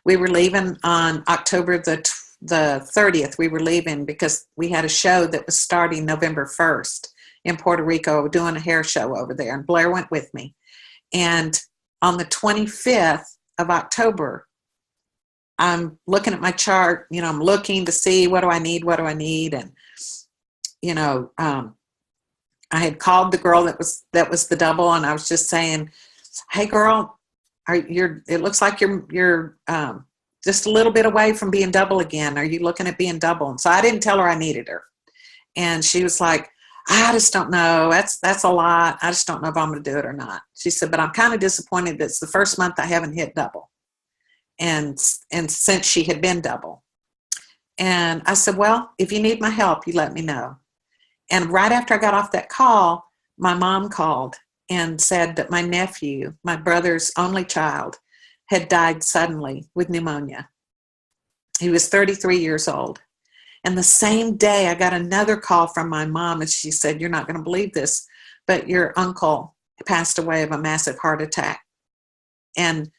We were leaving on October the 30th. We were leaving because we had a show that was starting November 1st. In Puerto Rico, doing a hair show over there, and Blair went with me. And on the 25th of October, I'm looking at my chart, I'm looking to see what do I need. And, I had called the girl that was the double, and I was just saying, hey girl, it looks like you're just a little bit away from being double again. Are you looking at being double? And so I didn't tell her I needed her. And she was like, I just don't know. That's a lot. I just don't know if I'm going to do it or not. She said, but I'm kind of disappointed that it's the first month I haven't hit double. And since she had been double. And I said, well, if you need my help, you let me know. And right after I got off that call, my mom called and said that my nephew, my brother's only child, had died suddenly with pneumonia. He was 33 years old. And the same day, I got another call from my mom, and she said, you're not going to believe this, but your uncle passed away of a massive heart attack. And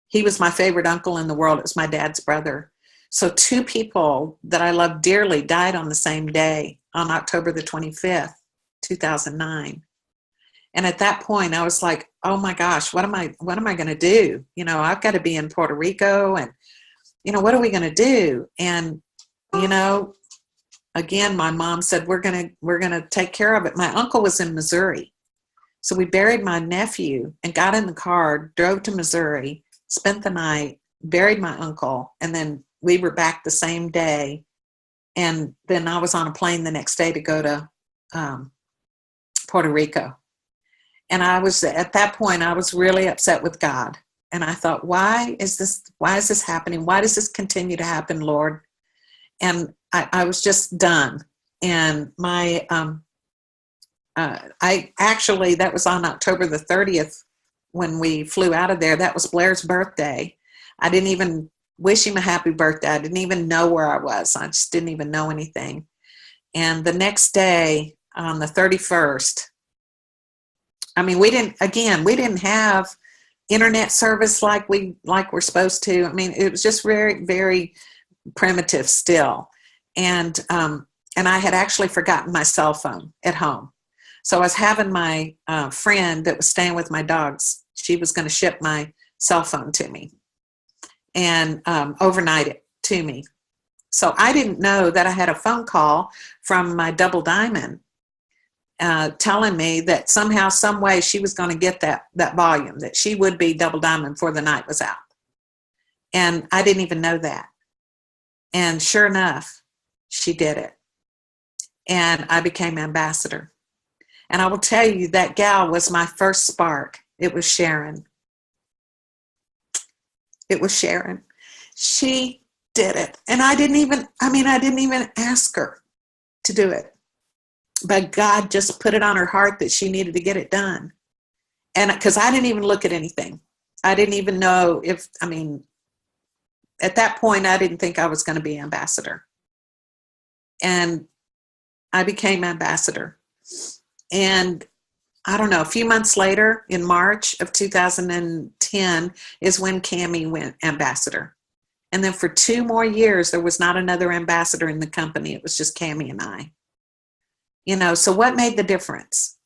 he was my favorite uncle in the world. It was my dad's brother. So two people that I love dearly died on the same day, on October the 25th, 2009. And at that point, I was like, oh my gosh, what am I going to do? You know, I've got to be in Puerto Rico, and, you know, what are we going to do? And, you know, again, my mom said, we're going to take care of it. My uncle was in Missouri. So we buried my nephew and got in the car, drove to Missouri, spent the night, buried my uncle, and then we were back the same day. And then I was on a plane the next day to go to Puerto Rico. And at that point, I was really upset with God. And I thought, why is this happening? Why does this continue to happen, Lord? And I was just done. And that was on October the 30th when we flew out of there. That was Blair's birthday. I didn't even wish him a happy birthday. I didn't even know where I was. I just didn't even know anything. And the next day, on the 31st, I mean, we didn't have internet service like we're supposed to. I mean, it was just very, very primitive still. And I had actually forgotten my cell phone at home. So I was having my friend that was staying with my dogs. She was going to ship my cell phone to me and overnight it to me. So I didn't know that I had a phone call from my Double Diamond telling me that somehow, some way she was going to get that volume, that she would be Double Diamond before the night was out. And I didn't even know that. And sure enough, she did it. And I became ambassador. And I will tell you, that gal was my first spark. It was Sharon. It was Sharon. She did it. And I didn't even ask her to do it. But God just put it on her heart that she needed to get it done. And because I didn't even look at anything. I didn't even know at that point, I didn't think I was going to be ambassador. And I became ambassador. And I don't know, a few months later, in March of 2010, is when Cammie went ambassador. And then for 2 more years, there was not another ambassador in the company. It was just Cammie and I. You know, so what made the difference?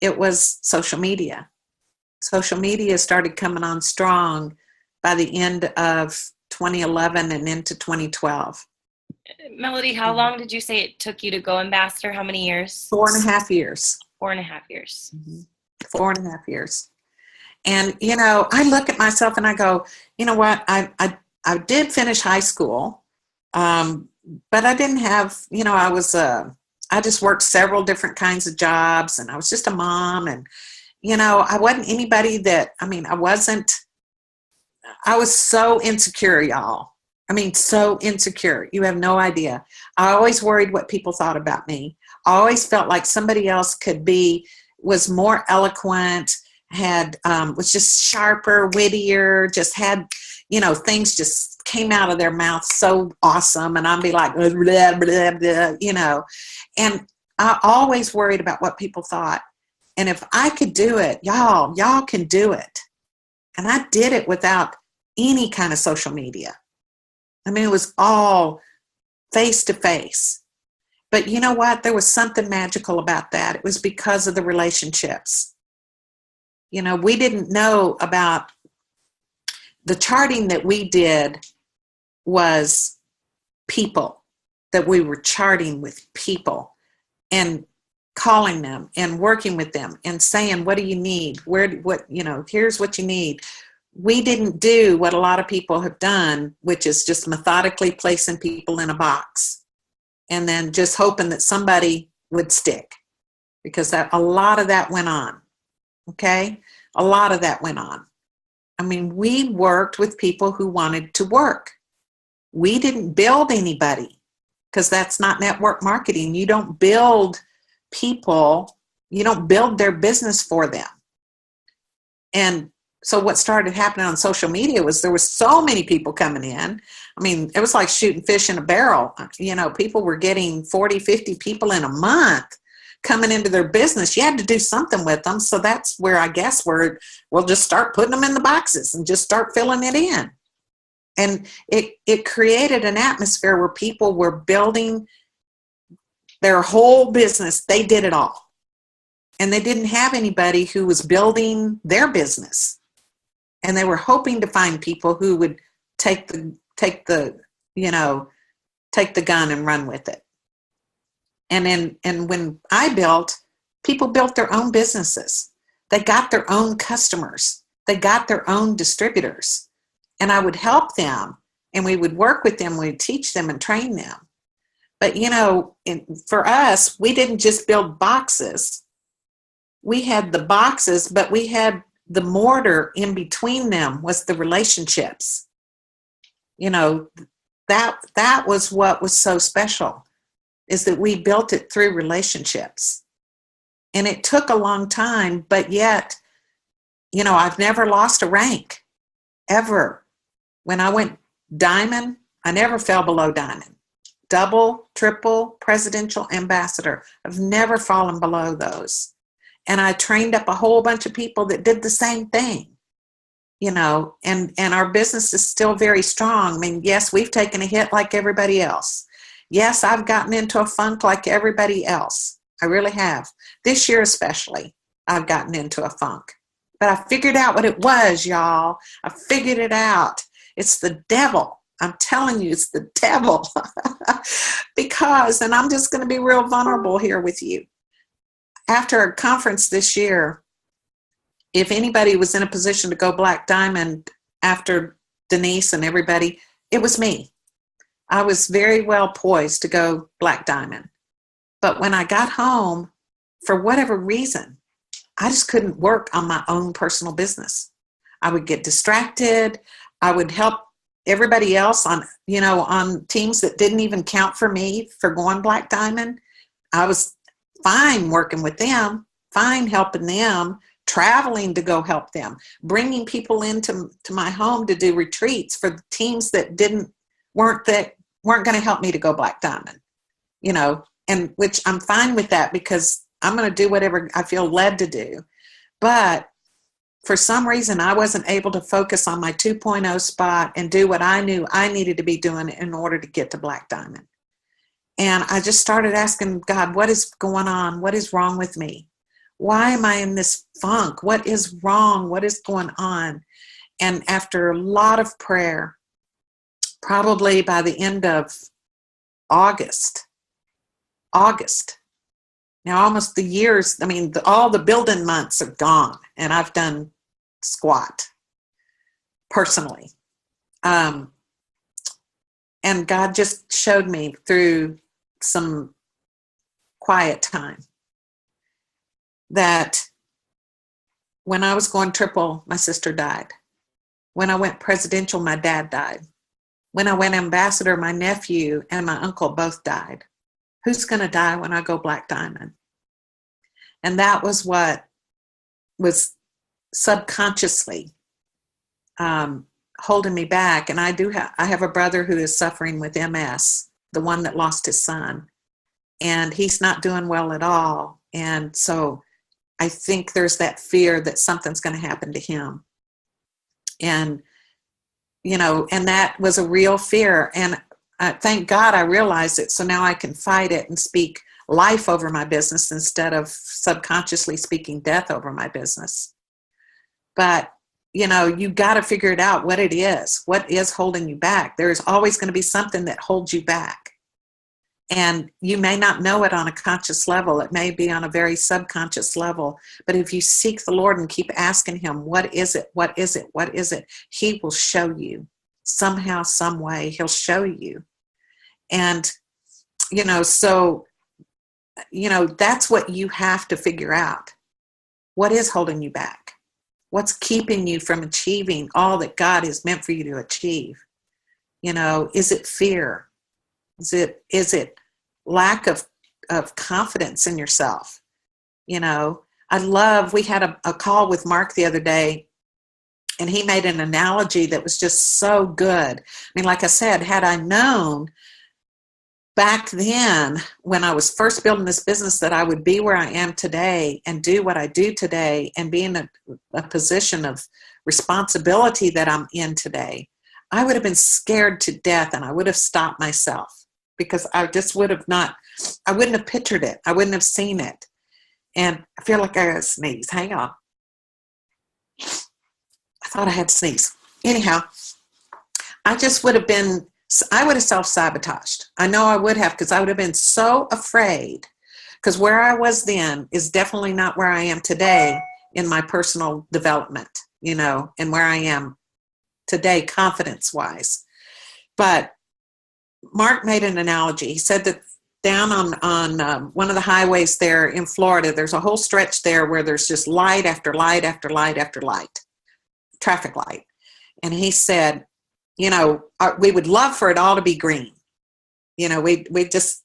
It was social media. Social media started coming on strong by the end of 2011 and into 2012. Melody, how long did you say it took you to go ambassador? How many years? 4.5 years. 4.5 years. Mm-hmm. 4.5 years. And, you know, I look at myself and I go, you know what? I did finish high school, but I didn't have, you know, I just worked several different kinds of jobs, and I was just a mom. And, you know, I wasn't anybody I was so insecure, y'all. I mean, so insecure. You have no idea. I always worried what people thought about me. I always felt like somebody else was more eloquent, was just sharper, wittier, just had, you know, things just came out of their mouth so awesome. And I'd be like, blah, blah, blah, blah, you know. And I always worried about what people thought. And if I could do it, y'all can do it. And I did it without any kind of social media. I mean, it was all face to face. But you know what? There was something magical about that. It was because of the relationships. You know, we didn't know about the charting that we did was people, that we were charting with people and calling them and working with them and saying, what do you need? Here's what you need. We didn't do what a lot of people have done, which is just methodically placing people in a box and then just hoping that somebody would stick. because a lot of that went on. Okay? A lot of that went on. I mean, we worked with people who wanted to work. We didn't build anybody, because that's not network marketing. You don't build people, you don't build their business for them. And so what started happening on social media was there was so many people coming in. I mean, it was like shooting fish in a barrel. You know, people were getting 40, 50 people in a month coming into their business. You had to do something with them. So that's where I guess we'll just start putting them in the boxes and just start filling it in. And it created an atmosphere where people were building their whole business. They did it all. And they didn't have anybody who was building their business. And they were hoping to find people who would take the gun and run with it. And when I built, people built their own businesses. They got their own customers. They got their own distributors. And I would help them, and we would work with them. We'd teach them and train them. But, you know, for us, we didn't just build boxes. We had the boxes, but we had the mortar in between them was the relationships. You know, that was what was so special, is that we built it through relationships. And it took a long time, but yet, you know, I've never lost a rank, ever. When I went diamond, I never fell below diamond. Double, triple, presidential, ambassador. I've never fallen below those. And I trained up a whole bunch of people that did the same thing, you know, and our business is still very strong. I mean, yes, we've taken a hit like everybody else. Yes, I've gotten into a funk like everybody else. I really have. This year especially, I've gotten into a funk. But I figured out what it was, y'all. I figured it out. It's the devil. I'm telling you, it's the devil. Because, and I'm just going to be real vulnerable here with you. After a conference this year, if anybody was in a position to go Black Diamond after Denise and everybody, it was me. I was very well poised to go Black Diamond. But when I got home, for whatever reason, I just couldn't work on my own personal business. I would get distracted. I would help everybody else on teams that didn't even count for me for going Black Diamond. I was fine working with them, fine helping them, traveling to go help them, bringing people into my home to do retreats for the teams that weren't going to help me to go Black Diamond, you know, and which I'm fine with that, because I'm going to do whatever I feel led to do. But for some reason, I wasn't able to focus on my 2.0 spot and do what I knew I needed to be doing in order to get to Black Diamond. And I just started asking God, what is going on? What is wrong with me? Why am I in this funk? What is wrong? What is going on? And after a lot of prayer, probably by the end of August, now almost the years, I mean, all the building months are gone, and I've done squat personally. And God just showed me through some quiet time that when I was going triple, my sister died. When I went presidential, my dad died. When I went ambassador, my nephew and my uncle both died. Who's going to die when I go Black Diamond? And that was what was subconsciously holding me back. And I have a brother who is suffering with MS, the one that lost his son, and he's not doing well at all. And so I think there's that fear that something's going to happen to him. And, you know, and that was a real fear. And thank God I realized it. So now I can fight it and speak life over my business instead of subconsciously speaking death over my business. But, you know, you got to figure it out what it is. What is holding you back? There's always going to be something that holds you back. And you may not know it on a conscious level. It may be on a very subconscious level. But if you seek the Lord and keep asking him, what is it? What is it? What is it? He will show you. Somehow, some way, he'll show you. And, you know, so that's what you have to figure out. What is holding you back? What's keeping you from achieving all that God has meant for you to achieve? Is it fear? Is it lack of confidence in yourself? We had a call with Mark the other day, and he made an analogy that was just so good. I mean, like I said, had I known back then when I was first building this business that I would be where I am today and do what I do today and be in a position of responsibility that I'm in today, I would have been scared to death, and I would have stopped myself because I just I wouldn't have pictured it. I wouldn't have seen it. And I feel like I gotta sneeze. Hang on. I thought I had to sneeze. Anyhow, I would have self-sabotaged. I know I would have, because I would have been so afraid, because where I was then is definitely not where I am today in my personal development, and where I am today confidence-wise. But Mark made an analogy. He said that down on one of the highways there in Florida, there's a whole stretch there where there's just light after light after light after light, traffic light. And he said, we would love for it all to be green. That's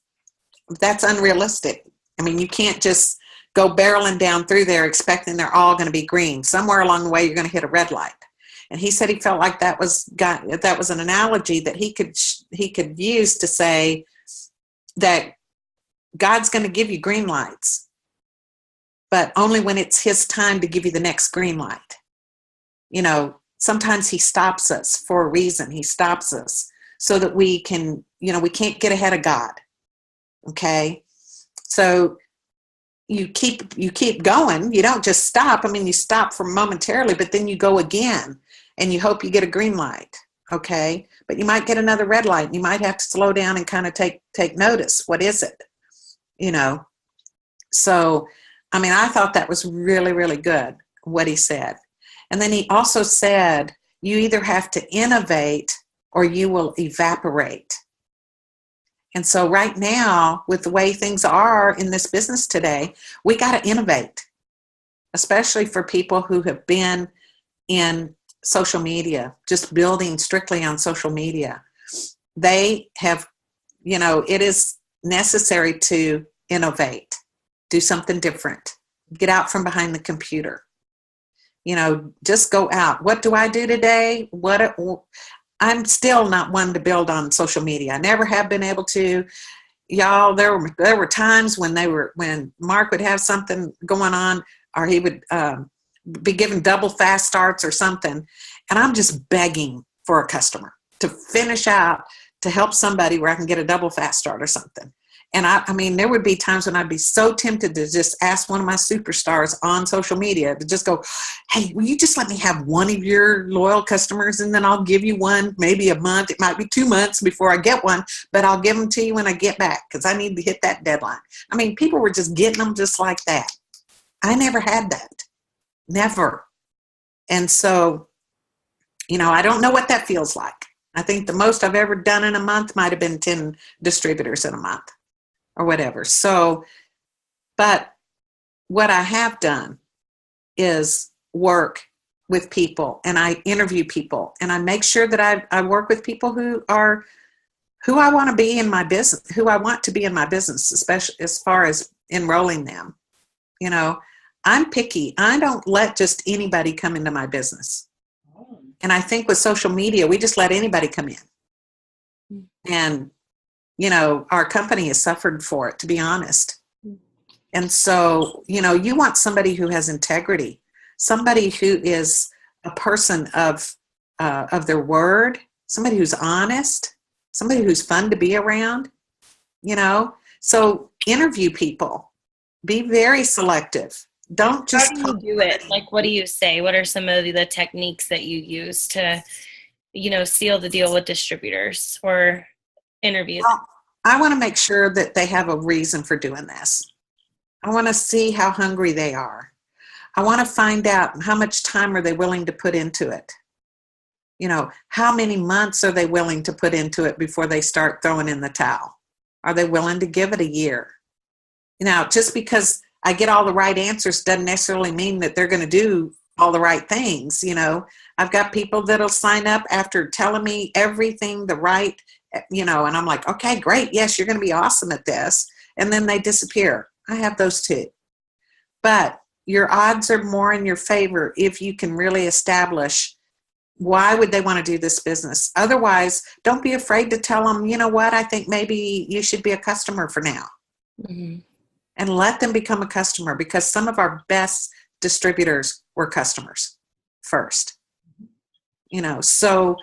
unrealistic. I mean, you can't just go barreling down through there expecting they're all going to be green. Somewhere along the way, you're going to hit a red light. And he said he felt like that was an analogy that he could use to say that God's going to give you green lights, but only when it's his time to give you the next green light. Sometimes he stops us for a reason. He stops us so that we can, we can't get ahead of God. Okay. So you keep going. You don't just stop. I mean, you stop for momentarily, but then you go again and you hope you get a green light. Okay. But you might get another red light, and you might have to slow down and kind of take notice. What is it? So, I mean, I thought that was really, really good, what he said. And then he also said, you either have to innovate or you will evaporate. And so right now, with the way things are in this business today, we got to innovate, especially for people who have been in social media, just building strictly on social media. They have, it is necessary to innovate, do something different, get out from behind the computer. Just go out. What do I do today? I'm still not one to build on social media. I never have been able to. Y'all, there were times when Mark would have something going on, or he would be given double fast starts or something, and I'm just begging for a customer to finish out to help somebody where I can get a double fast start or something. And I mean, there would be times when I'd be so tempted to just ask one of my superstars on social media to just go, hey, will you just let me have one of your loyal customers, and then I'll give you one, maybe a month. It might be 2 months before I get one, but I'll give them to you when I get back because I need to hit that deadline. I mean, people were just getting them just like that. I never had that. Never. And so, I don't know what that feels like. I think the most I've ever done in a month might have been 10 distributors in a month, or whatever. So, but what I have done is work with people, and I interview people, and I make sure that I work with people who are who I want to be in my business, who I want to be in my business, especially as far as enrolling them. I'm picky. I don't let just anybody come into my business. And I think with social media, we just let anybody come in. And our company has suffered for it, to be honest. And so, you want somebody who has integrity, somebody who is a person of their word, somebody who's honest, somebody who's fun to be around, So interview people, be very selective. Don't just. How do you do it? Like, what do you say? What are some of the techniques that you use to, seal the deal with distributors or interview them? I want to make sure that they have a reason for doing this. I want to see how hungry they are. I want to find out how much time are they willing to put into it. How many months are they willing to put into it before they start throwing in the towel? Are they willing to give it a year? Now, just because I get all the right answers doesn't necessarily mean that they're going to do all the right things. I've got people that'll sign up after telling me everything the right, and I'm like, okay, great. Yes, you're going to be awesome at this. And then they disappear. I have those too. But your odds are more in your favor if you can really establish why would they want to do this business. Otherwise, don't be afraid to tell them, you know what, I think maybe you should be a customer for now. Mm-hmm. And let them become a customer, because some of our best distributors were customers first. So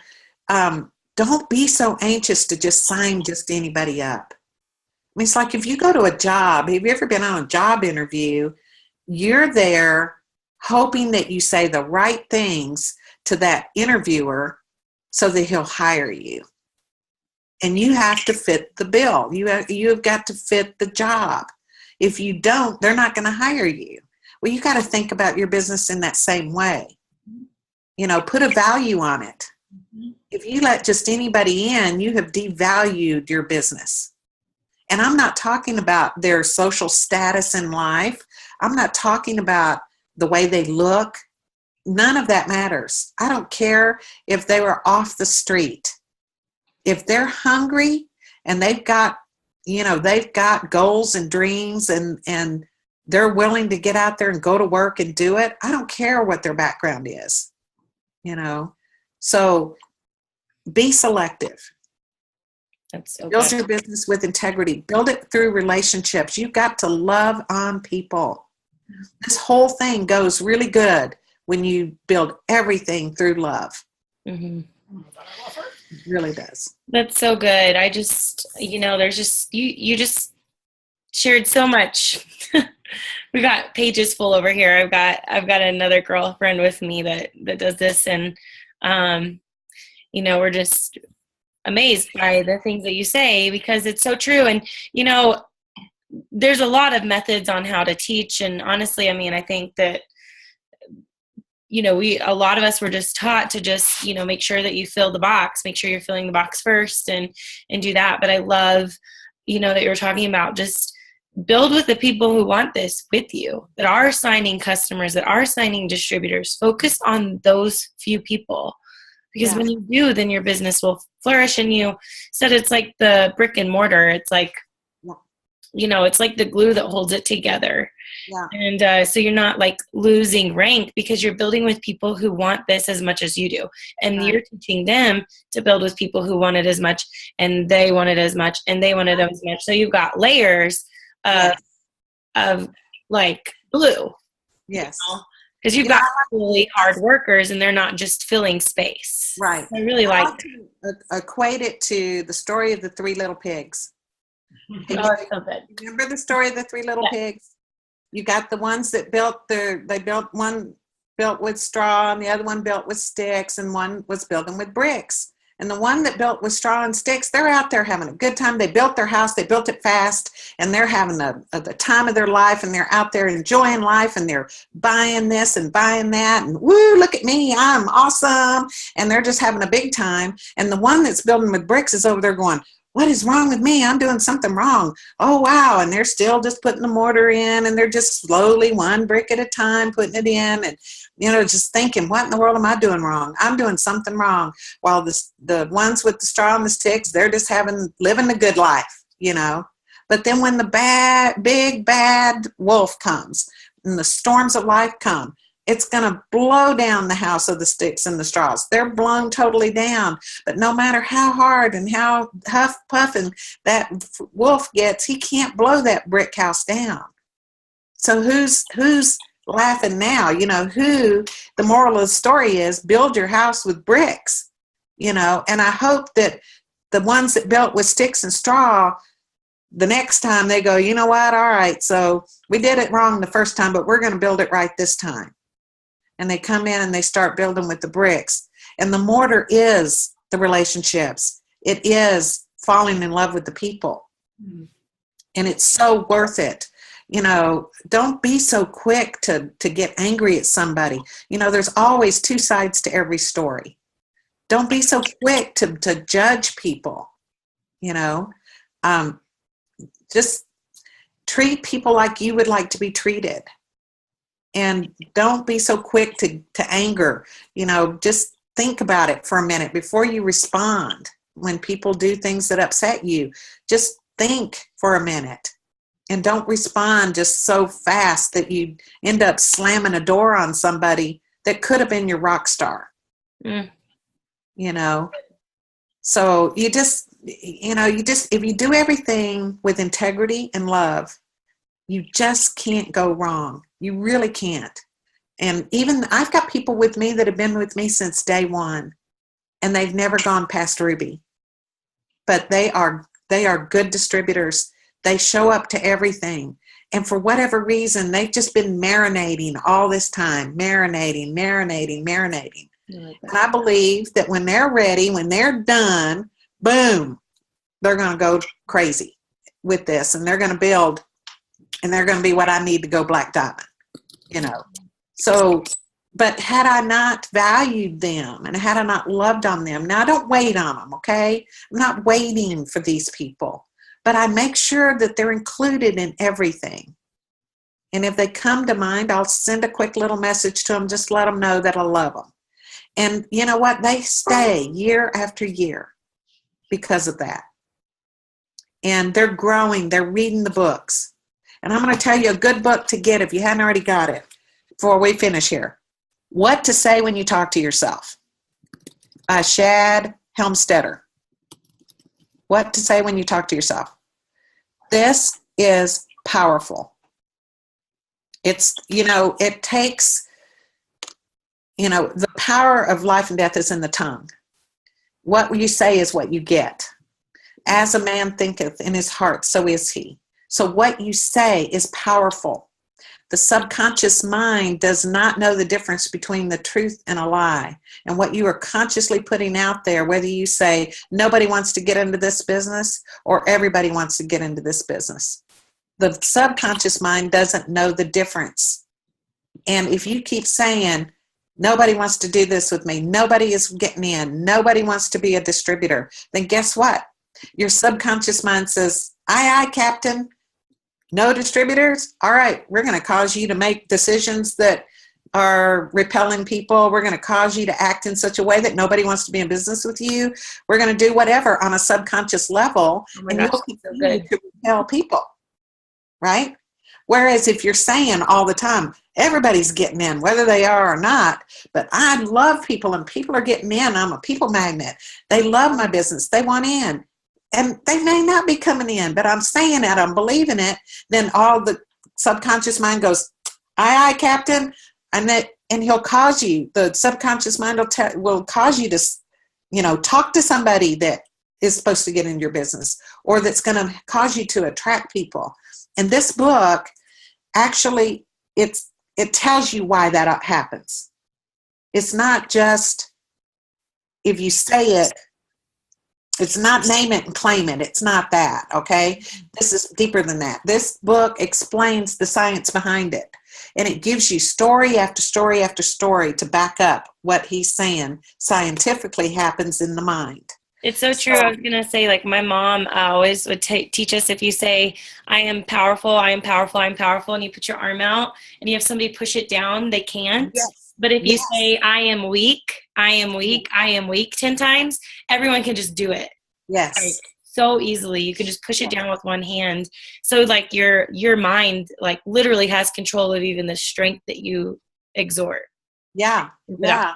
don't be so anxious to just sign just anybody up. I mean, it's like if you go to a job, have you ever been on a job interview? You're there hoping that you say the right things to that interviewer so that he'll hire you. And you have to fit the bill. You have got to fit the job. If you don't, they're not going to hire you. Well, you got to think about your business in that same way. Put a value on it. Mm-hmm. If you let just anybody in, you have devalued your business. And I'm not talking about their social status in life. I'm not talking about the way they look. None of that matters. I don't care if they were off the street. If they're hungry and they've got goals and dreams and they're willing to get out there and go to work and do it, I don't care what their background is, So be selective. That's okay. Build your business with integrity. Build it through relationships. You've got to love on people. This whole thing goes really good when you build everything through love. Mm-hmm. It really does. That's so good. I just, there's just, you just shared so much. We got pages full over here. I've got another girlfriend with me that does this, and, we're just amazed by the things that you say, because it's so true. And, there's a lot of methods on how to teach. And honestly, I think that, a lot of us were just taught to just, make sure that you fill the box, make sure you're filling the box first and do that. But I love, that you're talking about just build with the people who want this with you, that are signing customers, that are signing distributors. Focus on those few people, because when you do, then your business will flourish. And you said it's like the brick and mortar. It's like, it's like the glue that holds it together. Yeah. And so you're not like losing rank, because you're building with people who want this as much as you do. And you're teaching them to build with people who want it as much, and they want it as much, and they want it as much. So you've got layers of like glue. Yes. Because you've got really hard workers, and they're not just filling space. Right. I really like to equate it to the story of the three little pigs. Oh, it's so good. Remember the story of the three little pigs? You got the ones that one built with straw, and the other one built with sticks, and one was building with bricks. And the one that built with straw and sticks, they're out there having a good time. They built their house, they built it fast, and they're having the time of their life, and they're out there enjoying life, and they're buying this and buying that, and woo, look at me, I'm awesome. And they're just having a big time. And the one that's building with bricks is over there going, what is wrong with me? I'm doing something wrong. Oh, wow. And they're still just putting the mortar in, and they're just slowly, one brick at a time, putting it in, and, just thinking, what in the world am I doing wrong? I'm doing something wrong. While the ones with the straw and the sticks, they're just living the good life, But then when the big bad wolf comes and the storms of life come, it's going to blow down the house of the sticks and the straws. They're blown totally down. But no matter how hard and how puffing that wolf gets, he can't blow that brick house down. So who's laughing now? The moral of the story is build your house with bricks, and I hope that the ones that built with sticks and straw, the next time they go, you know what? All right. So we did it wrong the first time, but we're going to build it right this time. And they come in and they start building with the bricks. And the mortar is the relationships. It is falling in love with the people. Mm-hmm. And it's so worth it. Don't be so quick to get angry at somebody. There's always two sides to every story. Don't be so quick to judge people. Just treat people like you would like to be treated. And don't be so quick to anger. Just think about it for a minute before you respond. When people do things that upset you, just think for a minute and don't respond just so fast that you end up slamming a door on somebody that could have been your rock star. So you just if you do everything with integrity and love, you just can't go wrong. You really can't. And even I've got people with me that have been with me since day one, and they've never gone past Ruby. But they are good distributors. They show up to everything. And for whatever reason, they've just been marinating all this time, marinating. And I believe that when they're ready, when they're done, boom, they're going to go crazy with this, and they're going to build, and they're going to be what I need to go Black Diamond, So, but had I not valued them and had I not loved on them, now I don't wait on them, okay? I'm not waiting for these people, but I make sure that they're included in everything. And if they come to mind, I'll send a quick little message to them, just let them know that I love them. And you know what? They stay year after year because of that. And they're growing. They're reading the books. And I'm going to tell you a good book to get if you hadn't already got it before we finish here. What to Say When You Talk to Yourself by Shad Helmstetter. What to Say When You Talk to Yourself. This is powerful. It's, it takes, the power of life and death is in the tongue. What you say is what you get. As a man thinketh in his heart, so is he. So what you say is powerful. The subconscious mind does not know the difference between the truth and a lie. And what you are consciously putting out there, whether you say nobody wants to get into this business or everybody wants to get into this business, the subconscious mind doesn't know the difference. And if you keep saying, nobody wants to do this with me, nobody is getting in, nobody wants to be a distributor, then guess what? Your subconscious mind says, aye, Captain. No distributors? All right, we're going to cause you to make decisions that are repelling people. We're going to cause you to act in such a way that nobody wants to be in business with you. We're going to do whatever on a subconscious level, and you'll continue to repel people, right? Whereas if you're saying all the time, everybody's getting in, whether they are or not, but I love people and people are getting in. I'm a people magnet. They love my business. They want in. And they may not be coming in, but I'm saying it, I'm believing it. Then all the subconscious mind goes, aye, Captain. And he'll cause you, the subconscious mind will cause you to, talk to somebody that is supposed to get in your business, or that's going to cause you to attract people. And this book, actually, it tells you why that happens. It's not just, if you say it, it's not name it and claim it. It's not that, okay? This is deeper than that. This book explains the science behind it. And it gives you story after story after story to back up what he's saying scientifically happens in the mind. It's so true. I was going to say, like, my mom always would teach us, if you say, I am powerful, I am powerful, I'm powerful, and you put your arm out and you have somebody push it down, they can't. Yes. But if you say, I am weak, I am weak, I am weak 10 times, everyone can just do it. Yes. Like, so easily. You can just push it down with one hand. So like your mind like literally has control of even the strength that you exhort. Yeah. Yeah.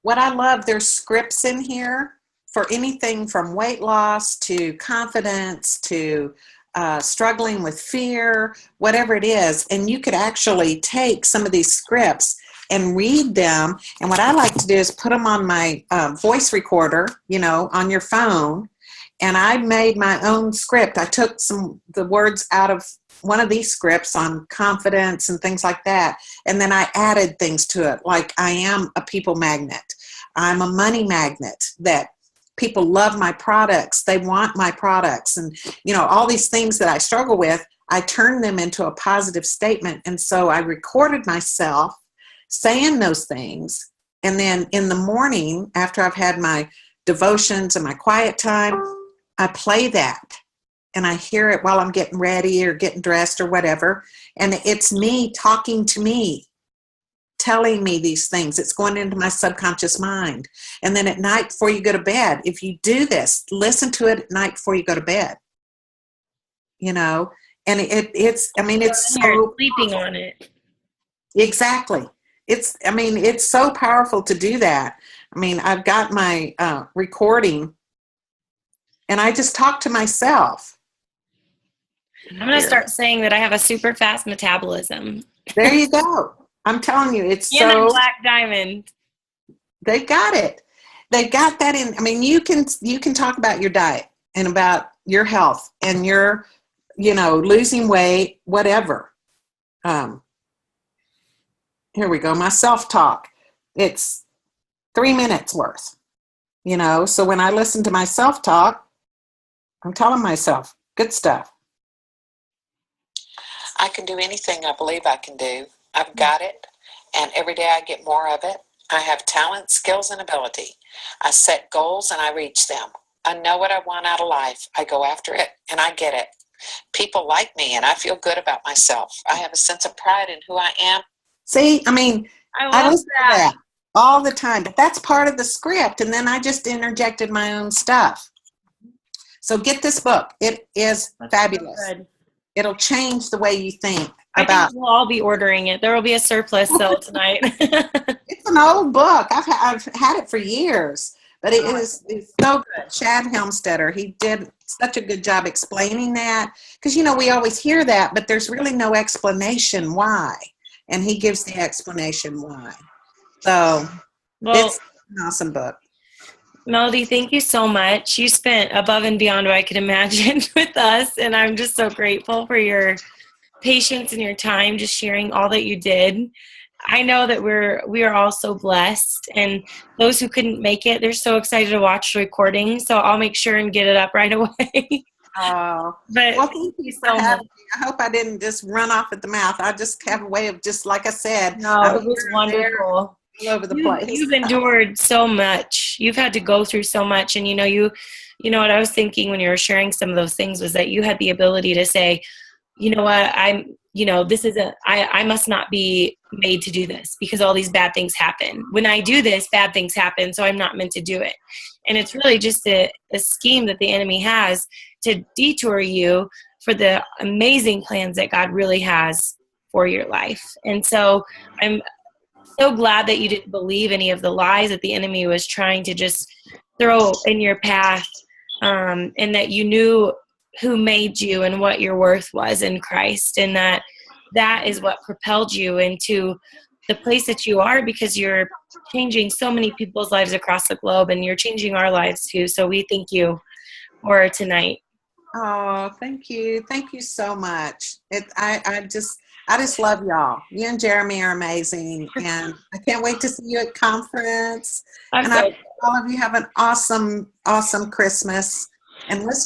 What I love, there's scripts in here for anything from weight loss to confidence to struggling with fear, whatever it is. And you could actually take some of these scripts and read them. And what I like to do is put them on my voice recorder, on your phone. And I made my own script. I took the words out of one of these scripts on confidence and things like that. And then I added things to it, like I am a people magnet. I'm a money magnet, that people love my products. They want my products. And, all these things that I struggle with, I turned them into a positive statement. And so I recorded myself saying those things. And then in the morning, after I've had my devotions and my quiet time, I play that. and I hear it while I'm getting ready or getting dressed or whatever. And it's me talking to me, telling me these things. It's going into my subconscious mind. And then at night before you go to bed, if you do this, listen to it at night before you go to bed. You know, and it's so sleeping on it. Exactly. It's so powerful to do that. I mean, I've got my recording, and I just talk to myself. I'm going to start saying that I have a super fast metabolism. There you go. I'm telling you, it's and so a black diamond. They got it. They got that in. I mean, you can talk about your diet and about your health and your, losing weight, whatever. Here we go. My self-talk. It's 3 minutes worth, So when I listen to my self-talk, I'm telling myself good stuff. I can do anything I believe I can do. I've got it, and every day I get more of it. I have talent, skills, and ability. I set goals and I reach them. I know what I want out of life. I go after it and I get it. People like me and I feel good about myself. I have a sense of pride in who I am. See, I mean, I listen to that all the time, but that's part of the script. And then I just interjected my own stuff. So get this book. It is fabulous. So it'll change the way you think. I think we'll all be ordering it. There will be a surplus sale tonight. It's an old book. I've had it for years, but it's so good. Chad Helmstetter, he did such a good job explaining that, because we always hear that, but there's really no explanation why, and he gives the explanation why. So it's an awesome book. Melody, thank you so much. You spent above and beyond what I could imagine with us, and I'm just so grateful for your patience and your time, just sharing all that you did. I know that we are all so blessed, and those who couldn't make it, they're so excited to watch the recording, so I'll make sure and get it up right away. Oh, but well, thank you so much. I hope I didn't just run off at the mouth. I just have a way of, just like I said, no, it was wonderful. All over the place. You've endured so much. You've had to go through so much, and you know what I was thinking when you were sharing some of those things was that you had the ability to say, you know what, I must not be made to do this because all these bad things happen. When I do this, bad things happen, so I'm not meant to do it. And it's really just a scheme that the enemy has to detour you for the amazing plans that God really has for your life. And so I'm so glad that you didn't believe any of the lies that the enemy was trying to just throw in your path, and that you knew who made you and what your worth was in Christ, and that is what propelled you into the place that you are, because you're changing so many people's lives across the globe, and you're changing our lives too. So we thank you for tonight. Oh, thank you. Thank you so much. I just love y'all. You and Jeremy are amazing, and I can't wait to see you at conference. I hope all of you have an awesome, awesome Christmas. And let's